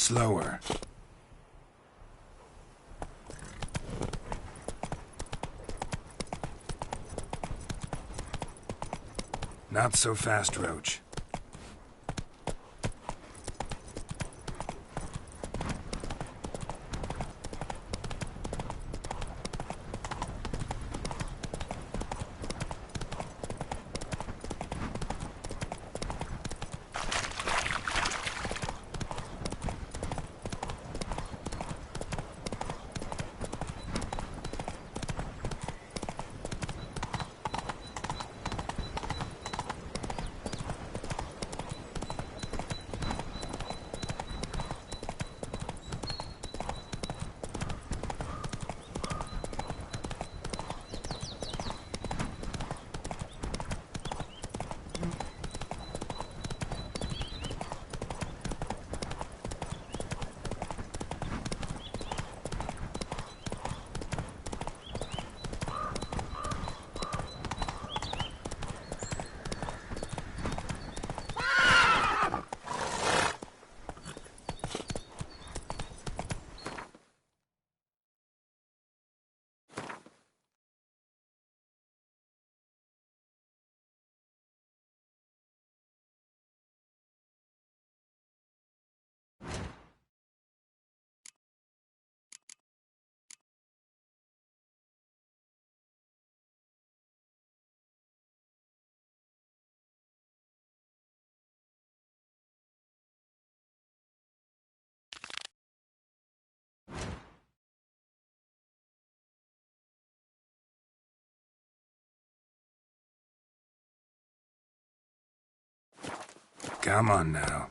Slower. Not so fast, Roach. Come on now.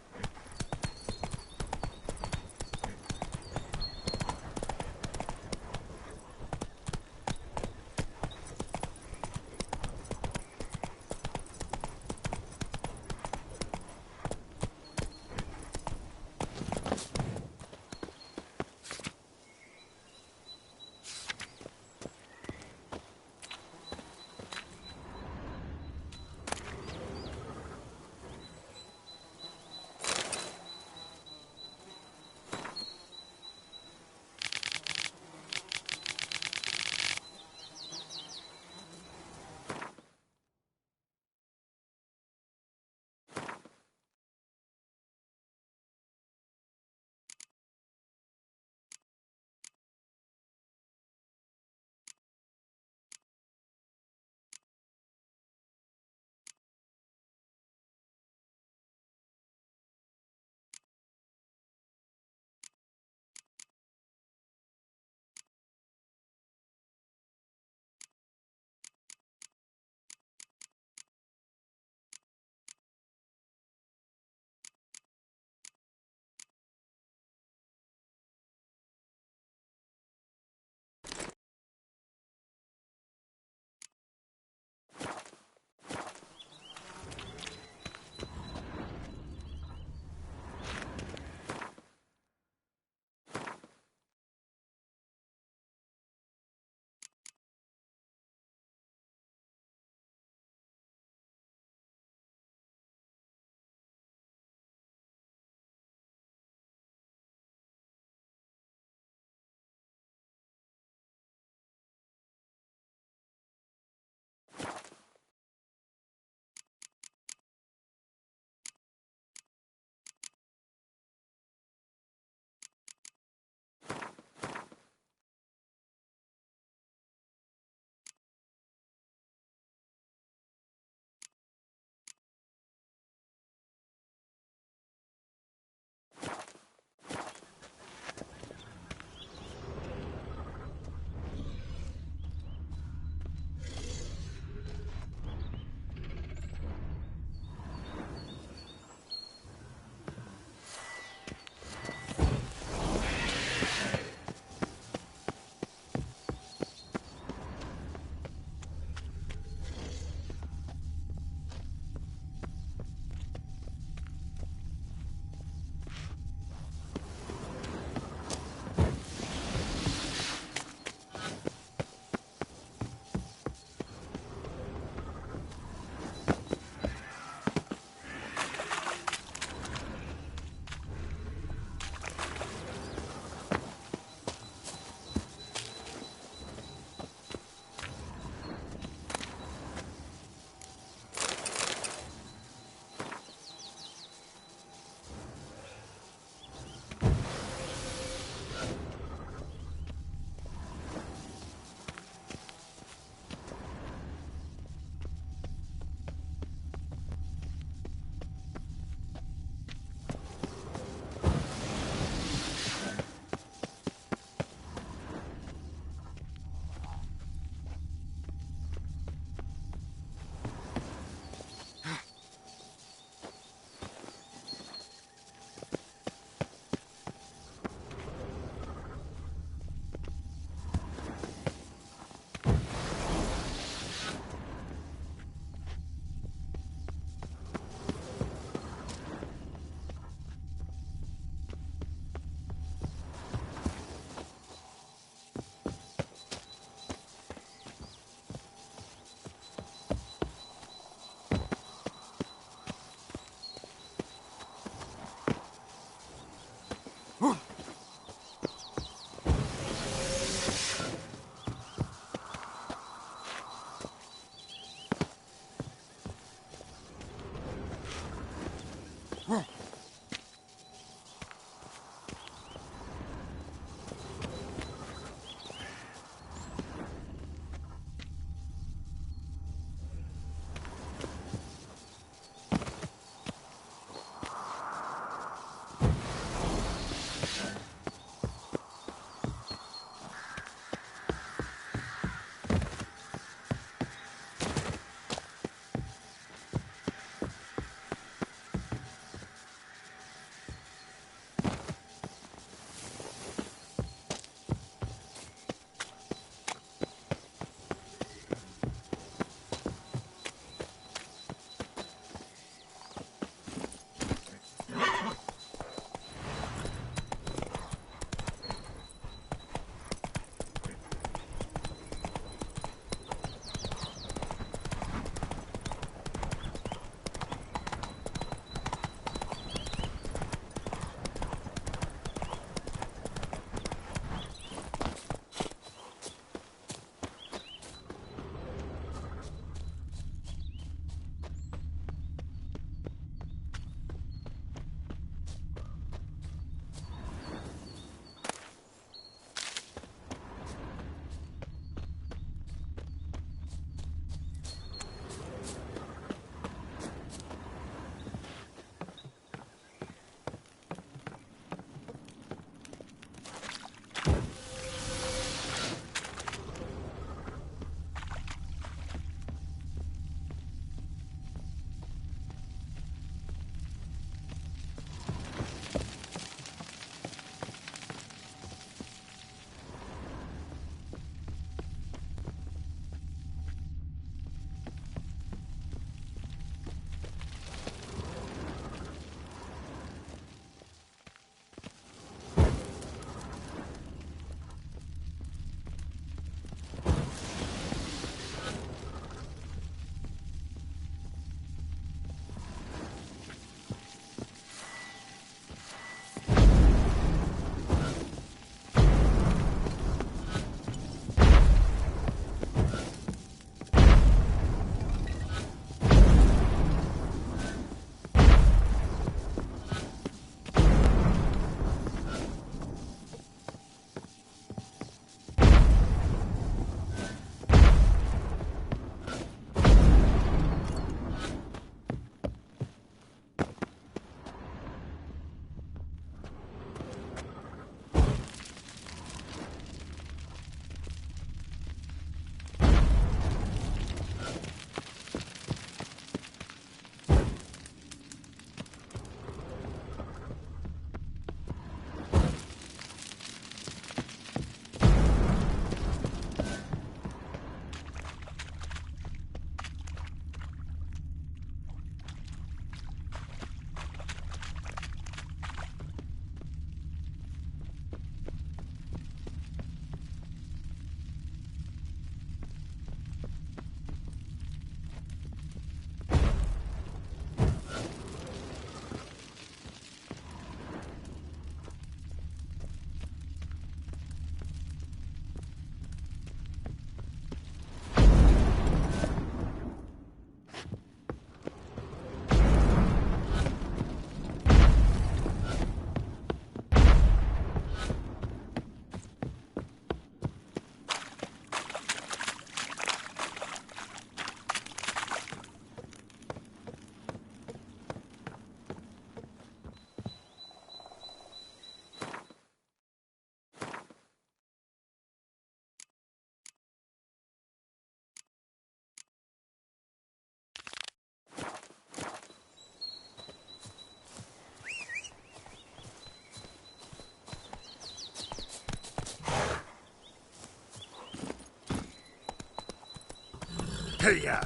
Hey-ya!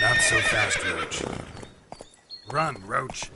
Not so fast, Roach. Run, Roach.